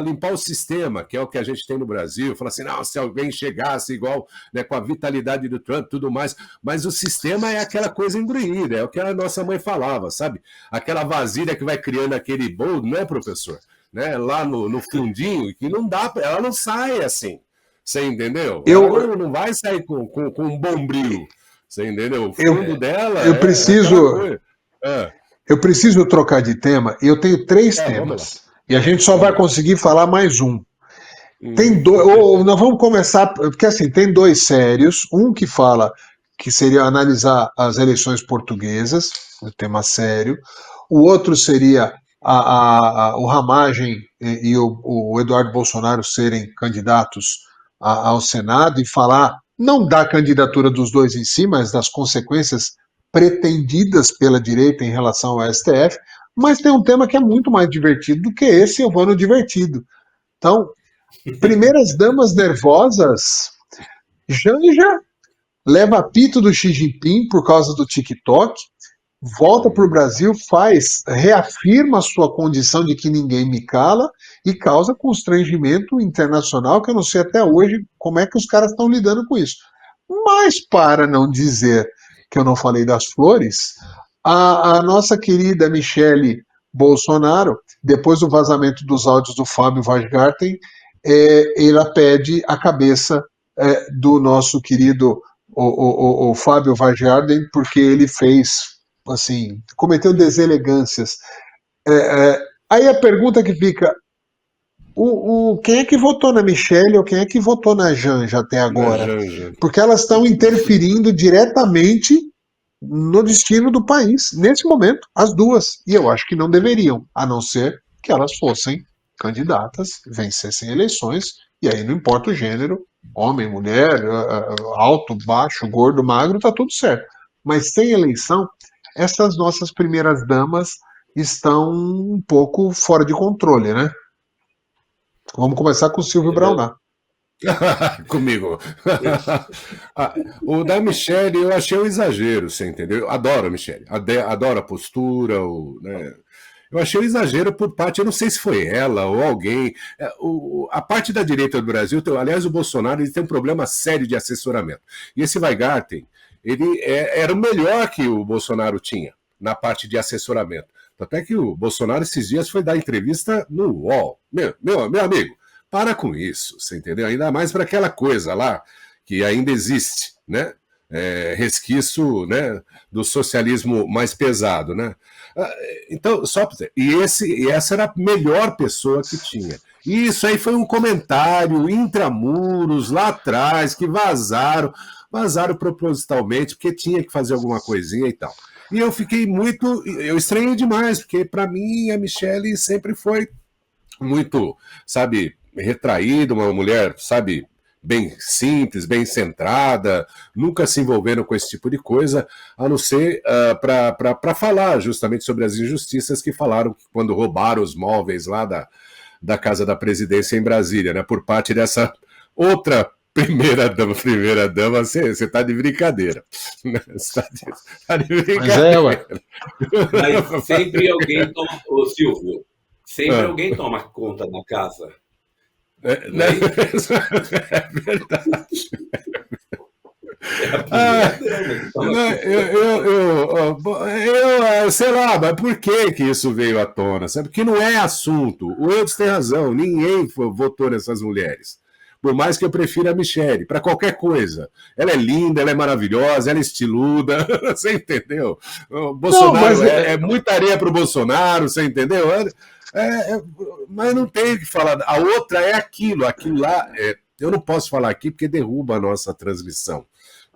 limpar o sistema, que é o que a gente tem no Brasil. Fala assim, não, se alguém chegasse igual, né, com a vitalidade do Trump e tudo mais. Mas o sistema é aquela coisa engruída, é o que a nossa mãe falava, sabe? Aquela vasilha que vai criando aquele bolo, não é, professor? Né? Lá no fundinho, que não dá, ela não sai assim. Você entendeu? Ela não vai sair com um bombril. Você entendeu? O fundo dela Eu preciso trocar de tema. Eu tenho 3 temas. E a gente só vai conseguir falar mais um. Tem nós vamos começar, porque assim, tem 2 sérios. Um que fala que seria analisar as eleições portuguesas, um tema sério. O outro seria o Ramagem e o Eduardo Bolsonaro serem candidatos ao Senado e falar, não da candidatura dos dois em si, mas das consequências pretendidas pela direita em relação ao STF, mas tem um tema que é muito mais divertido do que esse, eu vou no divertido. Então, primeiras damas nervosas, Janja leva apito do Xi Jinping por causa do TikTok, volta para o Brasil, reafirma a sua condição de que ninguém me cala e causa constrangimento internacional, que eu não sei até hoje como é que os caras estão lidando com isso. Mas, para não dizer que eu não falei das flores, a nossa querida Michele Bolsonaro, depois do vazamento dos áudios do Fábio Weingarten, ela pede a cabeça do nosso querido o Fábio Weingarten, porque ele cometeu deselegâncias. Aí a pergunta que fica, quem é que votou na Michele ou quem é que votou na Janja até agora? Porque elas estão interferindo diretamente no destino do país, nesse momento, as duas. E eu acho que não deveriam, a não ser que elas fossem candidatas, vencessem eleições, e aí não importa o gênero, homem, mulher, alto, baixo, gordo, magro, tá tudo certo. Mas sem eleição, essas nossas primeiras damas estão um pouco fora de controle, né? Vamos começar com o Silvio Braunar. Comigo. O da Michele eu achei um exagero, você entendeu? Eu adoro a Michele, adoro a postura, né? Eu achei um exagero por parte, eu não sei se foi ela ou alguém. A parte da direita do Brasil, aliás, o Bolsonaro, ele tem um problema sério de assessoramento. E esse Weingarten, ele era o melhor que o Bolsonaro tinha na parte de assessoramento. Até que o Bolsonaro esses dias foi dar entrevista no UOL. Meu amigo, para com isso, você entendeu? Ainda mais para aquela coisa lá que ainda existe, né? Resquício, né, do socialismo mais pesado, né? Então, só para dizer, essa era a melhor pessoa que tinha. E isso aí foi um comentário intramuros lá atrás que vazaram propositalmente porque tinha que fazer alguma coisinha e tal. E eu eu estranhei demais, porque para mim a Michele sempre foi muito, sabe, retraída, uma mulher, sabe, bem simples, bem centrada, nunca se envolveram com esse tipo de coisa, a não ser para falar justamente sobre as injustiças que falaram quando roubaram os móveis lá da Casa da Presidência em Brasília, né, por parte dessa outra primeira dama, você está de brincadeira. Você tá de brincadeira. Mas sempre alguém toma, ô Silvio, alguém toma conta da casa. É verdade. Eu sei lá, mas por que isso veio à tona? Sabe? Porque não é assunto. O Eudes tem razão, ninguém votou nessas mulheres. Por mais que eu prefira a Michele, para qualquer coisa. Ela é linda, ela é maravilhosa, ela é estiluda, você entendeu? O Bolsonaro é muita areia para o Bolsonaro, você entendeu? Mas não tem o que falar. A outra é aquilo lá. Eu não posso falar aqui porque derruba a nossa transmissão,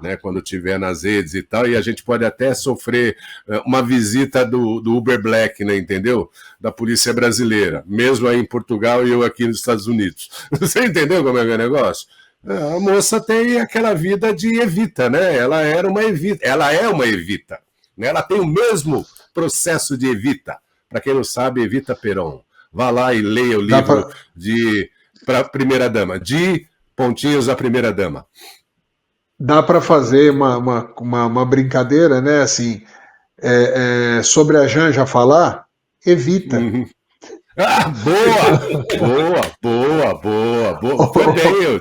né, quando tiver nas redes e tal, e a gente pode até sofrer uma visita do Uber Black, né, entendeu? Da polícia brasileira, mesmo aí em Portugal e eu aqui nos Estados Unidos. Você entendeu como é que é o negócio? A moça tem aquela vida de evita, né? Ela é uma evita, né? Ela tem o mesmo processo de evita. Para quem não sabe, Evita Peron. Vá lá e leia o livro para a primeira-dama, de pontinhos a primeira-dama. Dá para fazer uma brincadeira, né? Assim, sobre a Janja falar, evita. Uhum. Ah, boa. Foi bem, eu.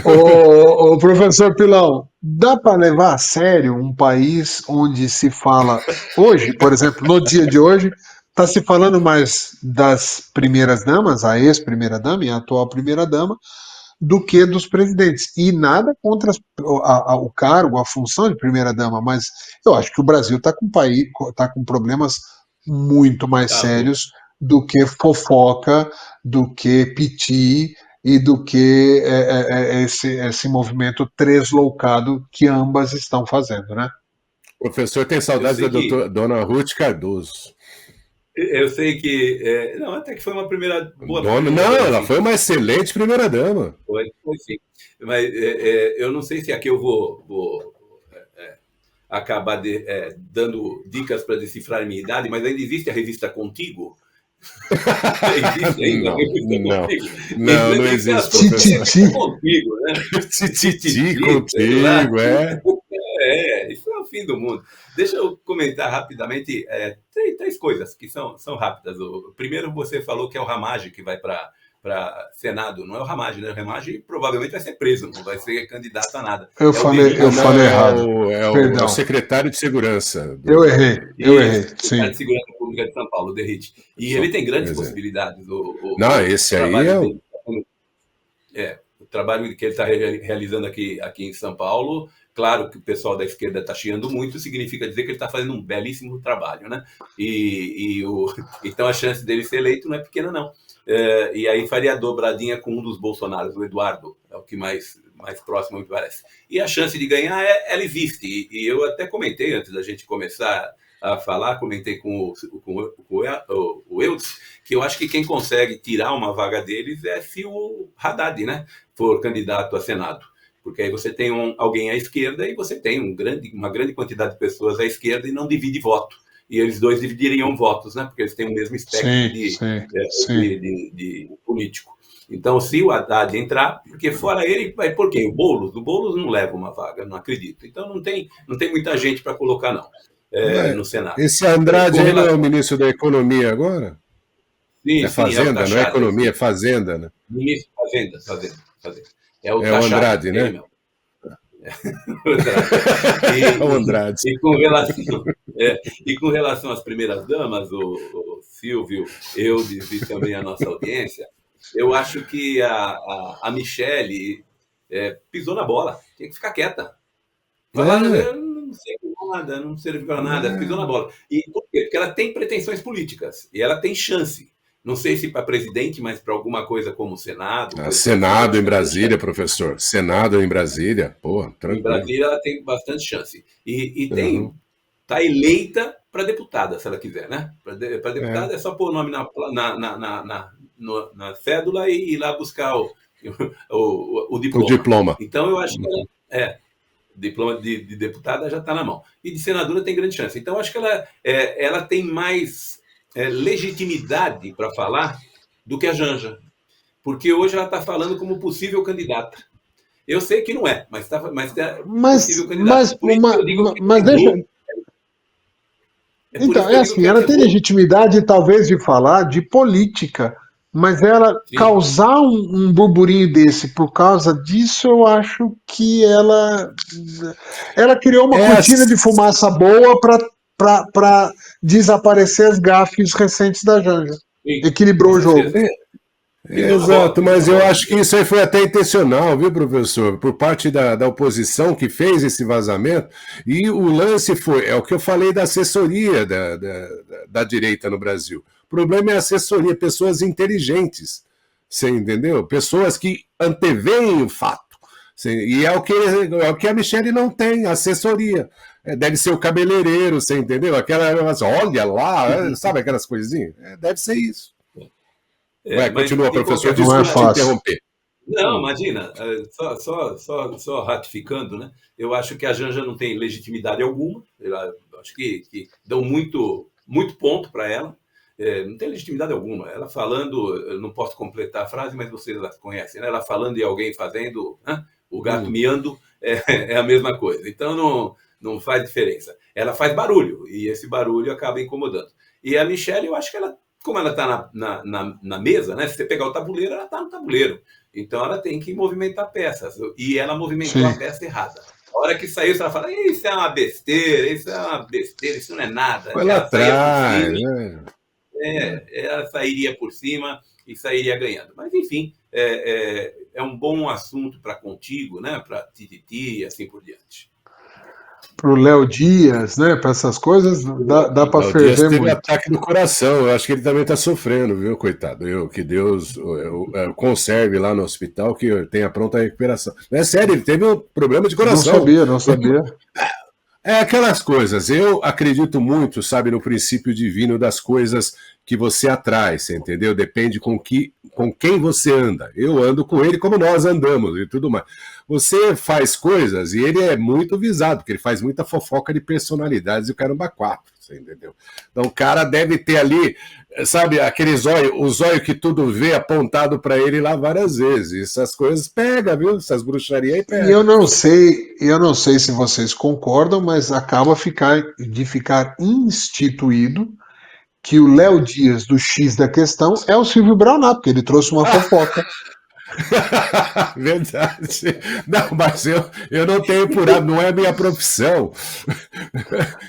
Ô, professor Pilão, dá para levar a sério um país onde se fala hoje, por exemplo, no dia de hoje, está se falando mais das primeiras damas, a ex-primeira dama e a atual primeira dama, do que dos presidentes. E nada contra o cargo, a função de primeira-dama, mas eu acho que o Brasil está tá com problemas muito mais Tá bom. sérios do que fofoca, do que piti e do que esse movimento tresloucado que ambas estão fazendo, né? O professor tem Eu saudades da sei que dona Ruth Cardoso. eu sei que não, até que foi uma boa Dona, primeira não, dama, ela assim. foi uma excelente primeira-dama. Foi sim. Mas eu não sei se aqui eu vou acabar dando dicas para decifrar a minha idade, mas ainda existe a revista Contigo? Existe ainda a revista Contigo? Não Tem que ser existe, assunto professor. contigo, né? Tititi Sei lá. contigo, é. Isso é o fim do mundo. Deixa eu comentar rapidamente três coisas que são rápidas. O primeiro, você falou que é o Ramage que vai para Senado. Não é o Ramage, né? O Ramage provavelmente vai ser preso, não vai ser candidato a nada. Eu É o Derrite. falei errado. É o Perdão. secretário de segurança. Eu errei, Isso, sim. secretário de Segurança Pública de São Paulo, o Derrite. E Só, ele tem grandes pois é. possibilidades. Não, O esse aí trabalho é dele, o trabalho que ele está realizando aqui em São Paulo, claro que o pessoal da esquerda está chiando muito, significa dizer que ele está fazendo um belíssimo trabalho, né? Então a chance dele ser eleito não é pequena, não. E aí faria a dobradinha com um dos Bolsonaros, o Eduardo, é o que mais próximo me parece. E a chance de ganhar, ela existe. E eu até comentei antes da gente começar a falar, comentei com o Eudes, que eu acho que quem consegue tirar uma vaga deles é se o Haddad, né, for candidato a Senado. Porque aí você tem alguém à esquerda e você tem uma grande quantidade de pessoas à esquerda e não divide voto. E eles dois dividiriam votos, né, porque eles têm o mesmo espectro de político. Então, se o Haddad entrar, porque fora ele, vai por quem? O Boulos não leva uma vaga, não acredito. Então, não tem muita gente para colocar, não, no Senado. Esse Andrade aí não é o ministro da Economia agora? Sim, É Fazenda, não é Economia, é Fazenda, né? Ministro Fazenda. É o É o Andrade, né? Mesmo. O Andrade. E com relação às primeiras damas, o Silvio, Eudes e também a nossa audiência, eu acho que a Michele pisou na bola, tem que ficar quieta. Eu não sei nada, não serve para nada, pisou na bola. E por quê? Porque ela tem pretensões políticas e ela tem chance. Não sei se para presidente, mas para alguma coisa como o Senado. Senado em Brasília, professor. Senado em Brasília. Pô, tranquilo. Em Brasília ela tem bastante chance. E está eleita para deputada, se ela quiser, né? Para deputada é só pôr o nome na cédula e ir lá buscar o diploma. O diploma. Então eu acho que diploma de deputada já está na mão. E de senadora tem grande chance. Então eu acho que ela tem mais legitimidade para falar do que a Janja. Porque hoje ela está falando como possível candidata. Eu sei que não é, mas possível candidata. Mas deixa. Então, assim, ela tem legitimidade, talvez, de falar de política, mas ela causar um burburinho desse por causa disso, eu acho que ela criou uma cortina de fumaça boa para desaparecer as gafes recentes da Janja. Equilibrou o jogo. Exato, mas eu acho que isso aí foi até intencional, viu, professor? Por parte da oposição que fez esse vazamento. E o lance é o que eu falei da assessoria da direita no Brasil. O problema é a assessoria, pessoas inteligentes, você entendeu? Pessoas que anteveem o fato. E é o que a Michele não tem, assessoria. Deve ser o cabeleireiro, você entendeu? Olha lá, sabe aquelas coisinhas? Deve ser isso. Continua, professor, desculpa te interromper. Não, imagina, só ratificando, né? Eu acho que a Janja não tem legitimidade alguma, acho que dão muito ponto para ela. não tem legitimidade alguma. Ela falando, eu não posso completar a frase, mas vocês a conhecem, né? Ela falando e alguém fazendo, né? O gato miando é a mesma coisa. Então não faz diferença. Ela faz barulho, e esse barulho acaba incomodando. E a Michelle, eu acho que ela, como ela está na mesa, né? Se você pegar o tabuleiro, ela está no tabuleiro. Então ela tem que movimentar peças. E ela movimentou Sim. a peça errada. A hora que saiu, ela fala: isso é uma besteira, isso não é nada. Foi lá Ela saía por atrás, cima, né? ela sairia por cima e sairia ganhando. Mas, enfim, é um bom assunto para contigo, né? Para Tititi e assim por diante. Pro Léo Dias, né? Para essas coisas, dá para O Dias ferver teve muito. ataque do coração. Eu acho que ele também está sofrendo, viu, coitado? Que Deus conserve lá no hospital, que tenha pronta recuperação. Não é sério, ele teve um problema de Não coração. sabia, não sabia. É aquelas coisas. Eu acredito muito, sabe, no princípio divino das coisas que você atrai, você entendeu? Depende com quem você anda. Eu ando com ele como nós andamos e tudo mais. Você faz coisas e ele é muito visado, porque ele faz muita fofoca de personalidades e o caramba quatro, você entendeu? Então o cara deve ter ali, sabe, aquele zóio, o zóio que tudo vê apontado para ele lá várias vezes. Essas coisas pega, viu? Essas bruxarias aí pega. E eu não sei se vocês concordam, mas acaba de ficar instituído que o Léo Dias do X da questão é o Silvio Braunat, porque ele trouxe uma fofoca. Verdade. Não, mas eu não tenho por hábito, não é a minha profissão.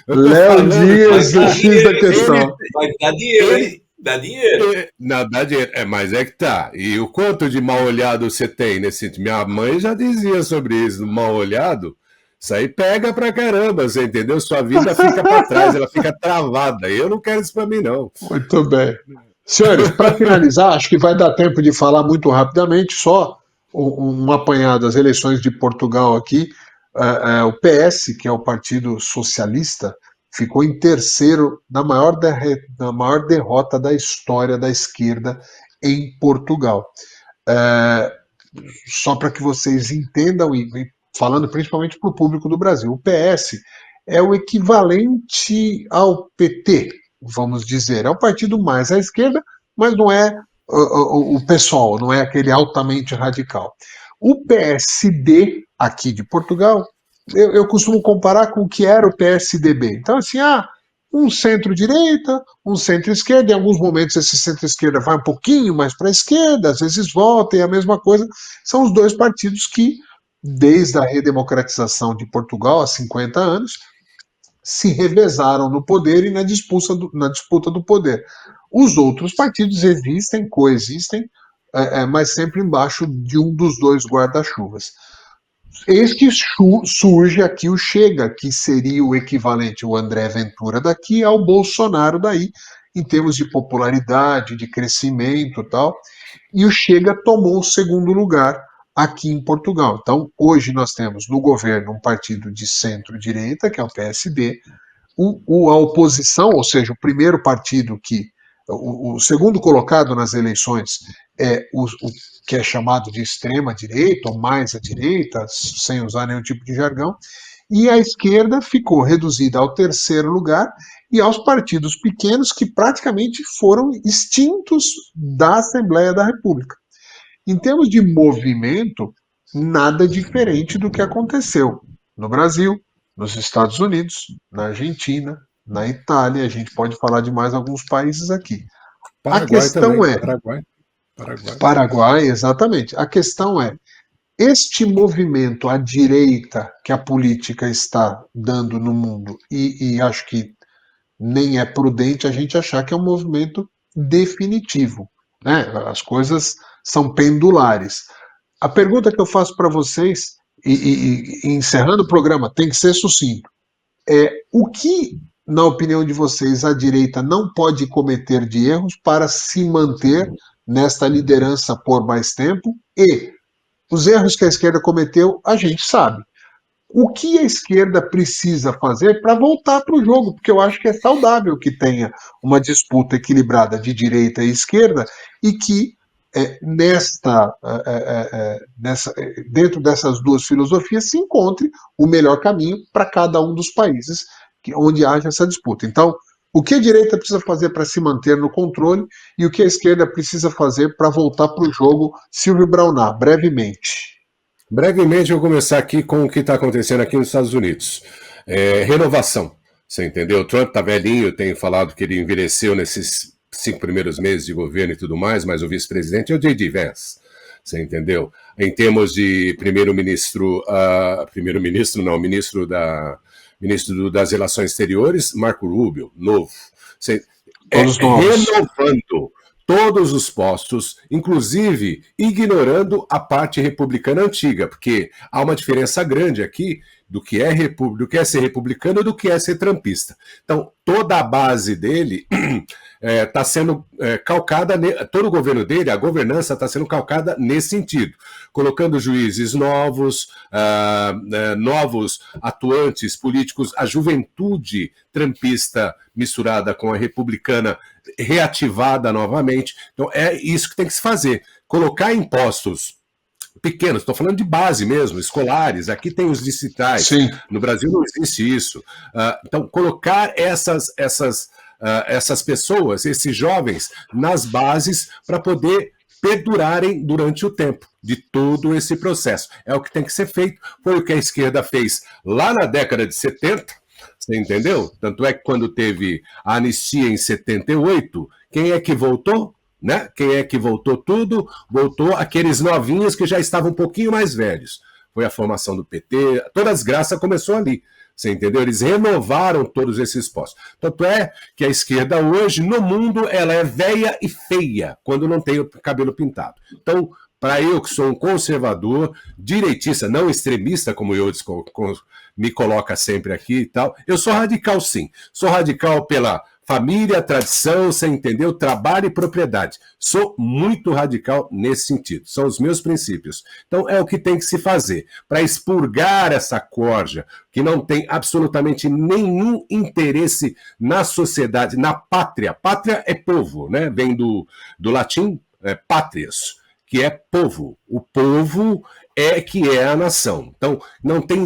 Eu tô Léo falando Dias que do X da questão. Mas dá dinheiro, hein? Dá dinheiro. Não, dá dinheiro. Mas é que tá. E o quanto de mal olhado você tem nesse. Minha mãe já dizia sobre isso, mal olhado. Isso aí pega pra caramba, você entendeu? Sua vida fica pra trás, ela fica travada. Eu não quero isso pra mim, não. Muito bem. Senhores, para finalizar, acho que vai dar tempo de falar muito rapidamente, só um apanhado das eleições de Portugal aqui. O PS, que é o Partido Socialista, ficou em terceiro na maior derrota da história da esquerda em Portugal. Só para que vocês entendam, e falando principalmente para o público do Brasil, o PS é o equivalente ao PT, vamos dizer. É o partido mais à esquerda, mas não é o PSOL, não é aquele altamente radical. O PSD, aqui de Portugal, eu costumo comparar com o que era o PSDB. Então, assim, um centro-direita, um centro-esquerda, em alguns momentos esse centro-esquerda vai um pouquinho mais para a esquerda, às vezes volta, e a mesma coisa. São os dois partidos que, desde a redemocratização de Portugal, há 50 anos, se revezaram no poder e na disputa do poder. Os outros partidos existem, coexistem, mas sempre embaixo de um dos dois guarda-chuvas. Eis que surge aqui o Chega, que seria o equivalente ao André Ventura daqui ao Bolsonaro daí, em termos de popularidade, de crescimento e tal. E o Chega tomou o segundo lugar aqui em Portugal. Então, hoje nós temos no governo um partido de centro-direita, que é o PSD, a oposição, ou seja, o primeiro partido o segundo colocado nas eleições é o que é chamado de extrema-direita, ou mais à direita, sem usar nenhum tipo de jargão, e a esquerda ficou reduzida ao terceiro lugar e aos partidos pequenos que praticamente foram extintos da Assembleia da República. Em termos de movimento, nada diferente do que aconteceu no Brasil, nos Estados Unidos, na Argentina, na Itália, a gente pode falar de mais alguns países aqui. A Paraguai questão também. é. Paraguai. Paraguai, exatamente. A questão é: este movimento à direita que a política está dando no mundo, e acho que nem é prudente a gente achar que é um movimento definitivo, né? As coisas são pendulares. A pergunta que eu faço para vocês, e encerrando o programa, tem que ser sucinto, é o que, na opinião de vocês, a direita não pode cometer de erros para se manter nesta liderança por mais tempo? E os erros que a esquerda cometeu, a gente sabe. O que a esquerda precisa fazer para voltar para o jogo? Porque eu acho que é saudável que tenha uma disputa equilibrada de direita e esquerda e que dentro dessas duas filosofias se encontre o melhor caminho para cada um dos países onde haja essa disputa. Então, O que a direita precisa fazer para se manter no controle e o que a esquerda precisa fazer para voltar para o jogo? Silvio Braunar, brevemente. Brevemente, eu vou começar aqui com o que está acontecendo aqui nos Estados Unidos. Renovação, você entendeu? O Trump está velhinho, eu tenho falado que ele envelheceu nesses 5 primeiros meses de governo e tudo mais, mas o vice-presidente é o J.D. Vance, você entendeu? Em termos de primeiro-ministro, ministro das Relações Exteriores, Marco Rubio, novo. Todos novos. Renovando todos os postos, inclusive ignorando a parte republicana antiga, porque há uma diferença grande aqui do que é ser republicano e do que é ser trumpista. Então, toda a base dele está sendo calcada, todo o governo dele, a governança está sendo calcada nesse sentido, colocando juízes novos, novos atuantes políticos, a juventude trumpista misturada com a republicana reativada novamente. Então, é isso que tem que se fazer. Colocar impostos pequenos, estou falando de base mesmo, escolares, aqui tem os distritais. Sim. No Brasil não existe isso. Então, colocar essas pessoas, esses jovens, nas bases para poder perdurarem durante o tempo de todo esse processo. É o que tem que ser feito, foi o que a esquerda fez lá na década de 70, você entendeu? Tanto é que quando teve a anistia em 78, quem é que voltou? Né? Quem é que voltou tudo? Voltou aqueles novinhos que já estavam um pouquinho mais velhos. Foi a formação do PT, toda a desgraça começou ali. Você entendeu? Eles renovaram todos esses postos. Tanto é que a esquerda hoje, no mundo, ela é velha e feia, quando não tem o cabelo pintado. Então, para eu que sou um conservador, direitista, não extremista, como eu me coloca sempre aqui e tal, eu sou radical sim. Sou radical pela família, tradição, você entendeu? Trabalho e propriedade. Sou muito radical nesse sentido. São os meus princípios. Então, é o que tem que se fazer para expurgar essa corja que não tem absolutamente nenhum interesse na sociedade, na pátria. Pátria é povo, né? Vem do latim pátrias, que é povo. O povo que é a nação. Então, não tem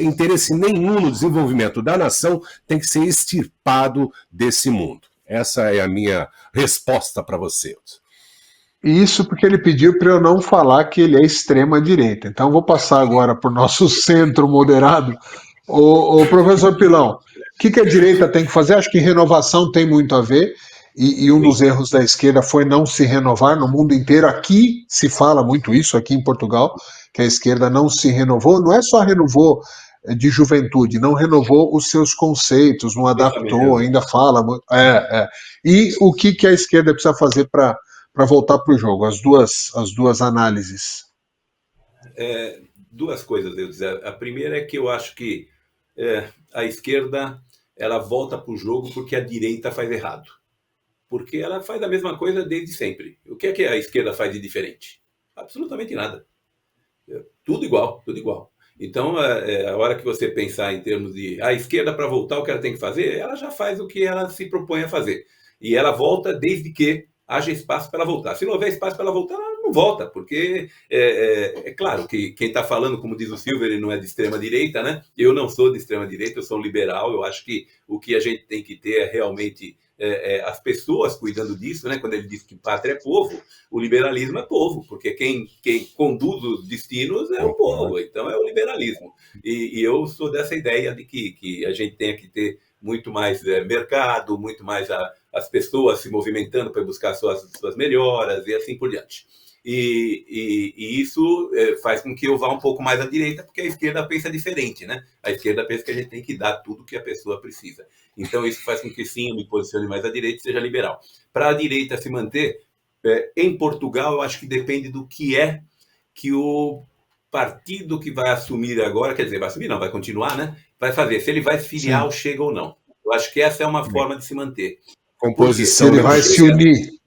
interesse nenhum no desenvolvimento da nação, tem que ser extirpado desse mundo. Essa é a minha resposta para você. Isso porque ele pediu para eu não falar que ele é extrema-direita. Então, vou passar agora para o nosso centro moderado. O professor Pilão, o que a direita tem que fazer? Acho que renovação tem muito a ver. E um dos erros da esquerda foi não se renovar no mundo inteiro. Aqui se fala muito isso, aqui em Portugal, que a esquerda não se renovou. Não é só renovou de juventude, não renovou os seus conceitos, não adaptou, ainda fala. E o que a esquerda precisa fazer para voltar para o jogo? As duas análises. Duas coisas, eu dizer. A primeira é que eu acho que a esquerda ela volta para o jogo porque a direita faz errado. Porque ela faz a mesma coisa desde sempre. O que é que a esquerda faz de diferente? Absolutamente nada. Tudo igual, tudo igual. Então, a hora que você pensar em termos de a esquerda para voltar, o que ela tem que fazer, ela já faz o que ela se propõe a fazer. E ela volta desde que haja espaço para ela voltar. Se não houver espaço para ela voltar, ela não volta, porque é claro que quem está falando, como diz o Silver, ele não é de extrema-direita, né? Eu não sou de extrema-direita, eu sou um liberal. Eu acho que o que a gente tem que ter é realmente as pessoas cuidando disso, né? Quando ele diz que pátria é povo, o liberalismo é povo, porque quem conduz os destinos é o povo, então é o liberalismo. E eu sou dessa ideia de que a gente tem que ter muito mais mercado, muito mais as pessoas se movimentando para buscar suas melhoras e assim por diante. E isso faz com que eu vá um pouco mais à direita, porque a esquerda pensa diferente, né? A esquerda pensa que a gente tem que dar tudo que a pessoa precisa. Então isso faz com que sim, eu me posicione mais à direita e seja liberal. Para a direita se manter, em Portugal, eu acho que depende do que é que o partido que vai assumir agora, quer dizer, vai assumir não, vai continuar, né? Vai fazer, se ele vai se filiar ao Chega ou não. Eu acho que essa é uma forma de se manter. Composição. Se ele vai se unir.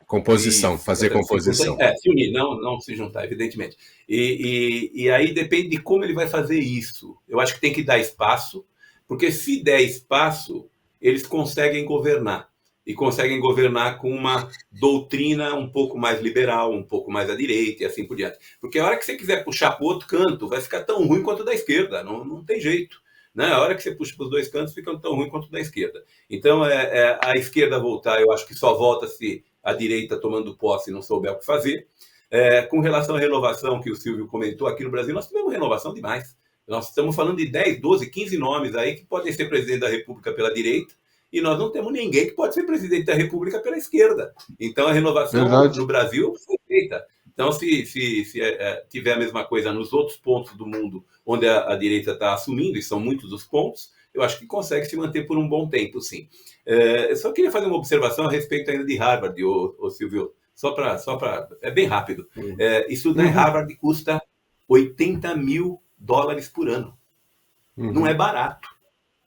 Composição, fazer composição. Se unir, não se juntar, evidentemente. E aí depende de como ele vai fazer isso. Eu acho que tem que dar espaço, porque se der espaço, eles conseguem governar. E conseguem governar com uma doutrina um pouco mais liberal, um pouco mais à direita e assim por diante. Porque a hora que você quiser puxar para o outro canto, vai ficar tão ruim quanto da esquerda, não tem jeito. né? A hora que você puxa para os dois cantos, fica tão ruim quanto da esquerda. Então, a esquerda voltar, eu acho que só volta se a direita tomando posse e não souber o que fazer. Com relação à renovação que o Silvio comentou, aqui no Brasil nós tivemos renovação demais. Nós estamos falando de 10, 12, 15 nomes aí que podem ser presidente da República pela direita, e nós não temos ninguém que pode ser presidente da República pela esquerda. Então, a renovação no Brasil foi feita. Então, se tiver a mesma coisa nos outros pontos do mundo onde a direita está assumindo, e são muitos os pontos, eu acho que consegue se manter por um bom tempo, sim. Eu só queria fazer uma observação a respeito ainda de Harvard, ô Silvio, só para... É bem rápido. Estudar em Harvard custa $80 mil por ano. Não é barato.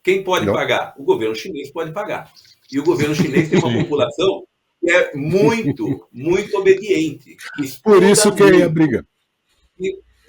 Quem pode pagar? O governo chinês pode pagar. E o governo chinês tem uma população que é muito, muito obediente. Por isso que é a briga.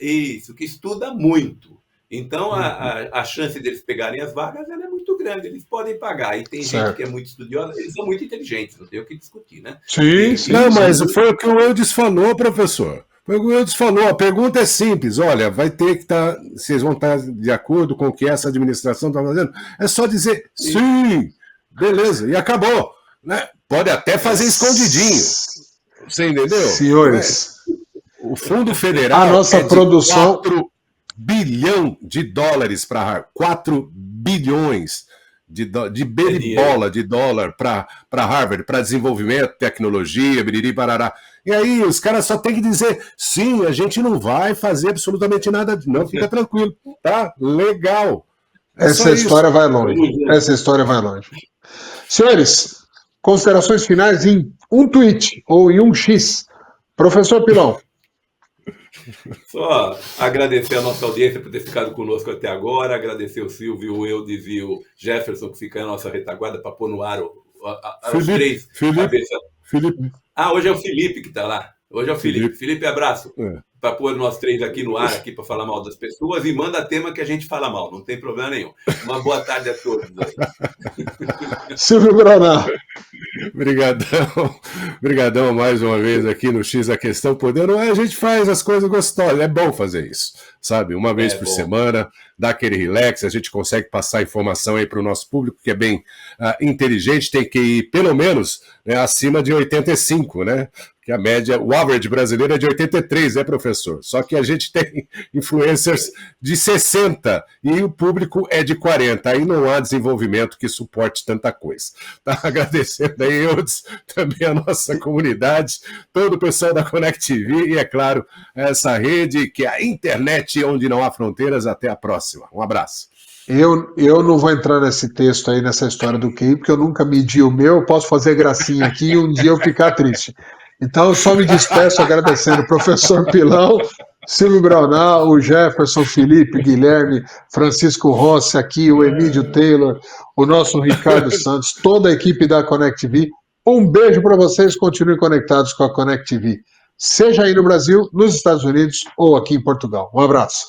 Isso, que estuda muito. Então, a chance deles pegarem as vagas ela é muito grande. Eles podem pagar. E tem gente que é muito estudiosa. Eles são muito inteligentes, não tem o que discutir, né? Sim. Não, mas foi o que o Eudes falou, professor. Foi o que o Eudes falou. A pergunta é simples. Olha, vai ter que estar... Vocês vão estar de acordo com o que essa administração está fazendo? É só dizer sim, beleza, e acabou. Né? Pode até fazer escondidinho. Você entendeu? Senhores, o Fundo Federal a nossa produção... 4 bilhão de dólares para Harvard. 4 bilhões de bola de dólar para Harvard, para desenvolvimento, tecnologia, biriri, barará. E aí os caras só tem que dizer, sim, a gente não vai fazer absolutamente nada, não, fica tranquilo, tá? Legal. Essa história vai longe. Essa história vai longe. Senhores, considerações finais em um tweet ou em um X. Professor Pilão. Só agradecer a nossa audiência por ter ficado conosco até agora, agradecer o Silvio, o Eudes e o Jefferson, que fica na nossa retaguarda para pôr no ar os três cabeças. Felipe. Hoje é o Felipe que está lá. Hoje é o Felipe. Felipe, abraço. Para pôr nós três aqui no ar, aqui para falar mal das pessoas, e manda tema que a gente fala mal, não tem problema nenhum. Uma boa tarde a todos. Silvio Granal. Obrigadão mais uma vez aqui no X a Questão. Podendo, a gente faz as coisas gostosas, é bom fazer isso, sabe? Uma vez por semana, dá aquele relax, a gente consegue passar informação aí para o nosso público, que é bem inteligente, tem que ir pelo menos, né, acima de 85, né? Que a média, o average brasileiro é de 83, né, professor? Só que a gente tem influencers de 60 e o público é de 40. Aí não há desenvolvimento que suporte tanta coisa. Tá agradecendo aí, Eudes, também a nossa comunidade, todo o pessoal da Connect TV e, é claro, essa rede que é a internet onde não há fronteiras. Até a próxima. Um abraço. Eu não vou entrar nesse texto aí, nessa história do QI, porque eu nunca medi o meu, eu posso fazer gracinha aqui e um dia eu ficar triste. Então, eu só me despeço agradecendo o professor Pilão, Silvio Granal, o Jefferson, Felipe, Guilherme, Francisco Rossi aqui, o Emílio Taylor, o nosso Ricardo Santos, toda a equipe da Connect TV. Um beijo para vocês, continuem conectados com a Connect TV, seja aí no Brasil, nos Estados Unidos ou aqui em Portugal. Um abraço.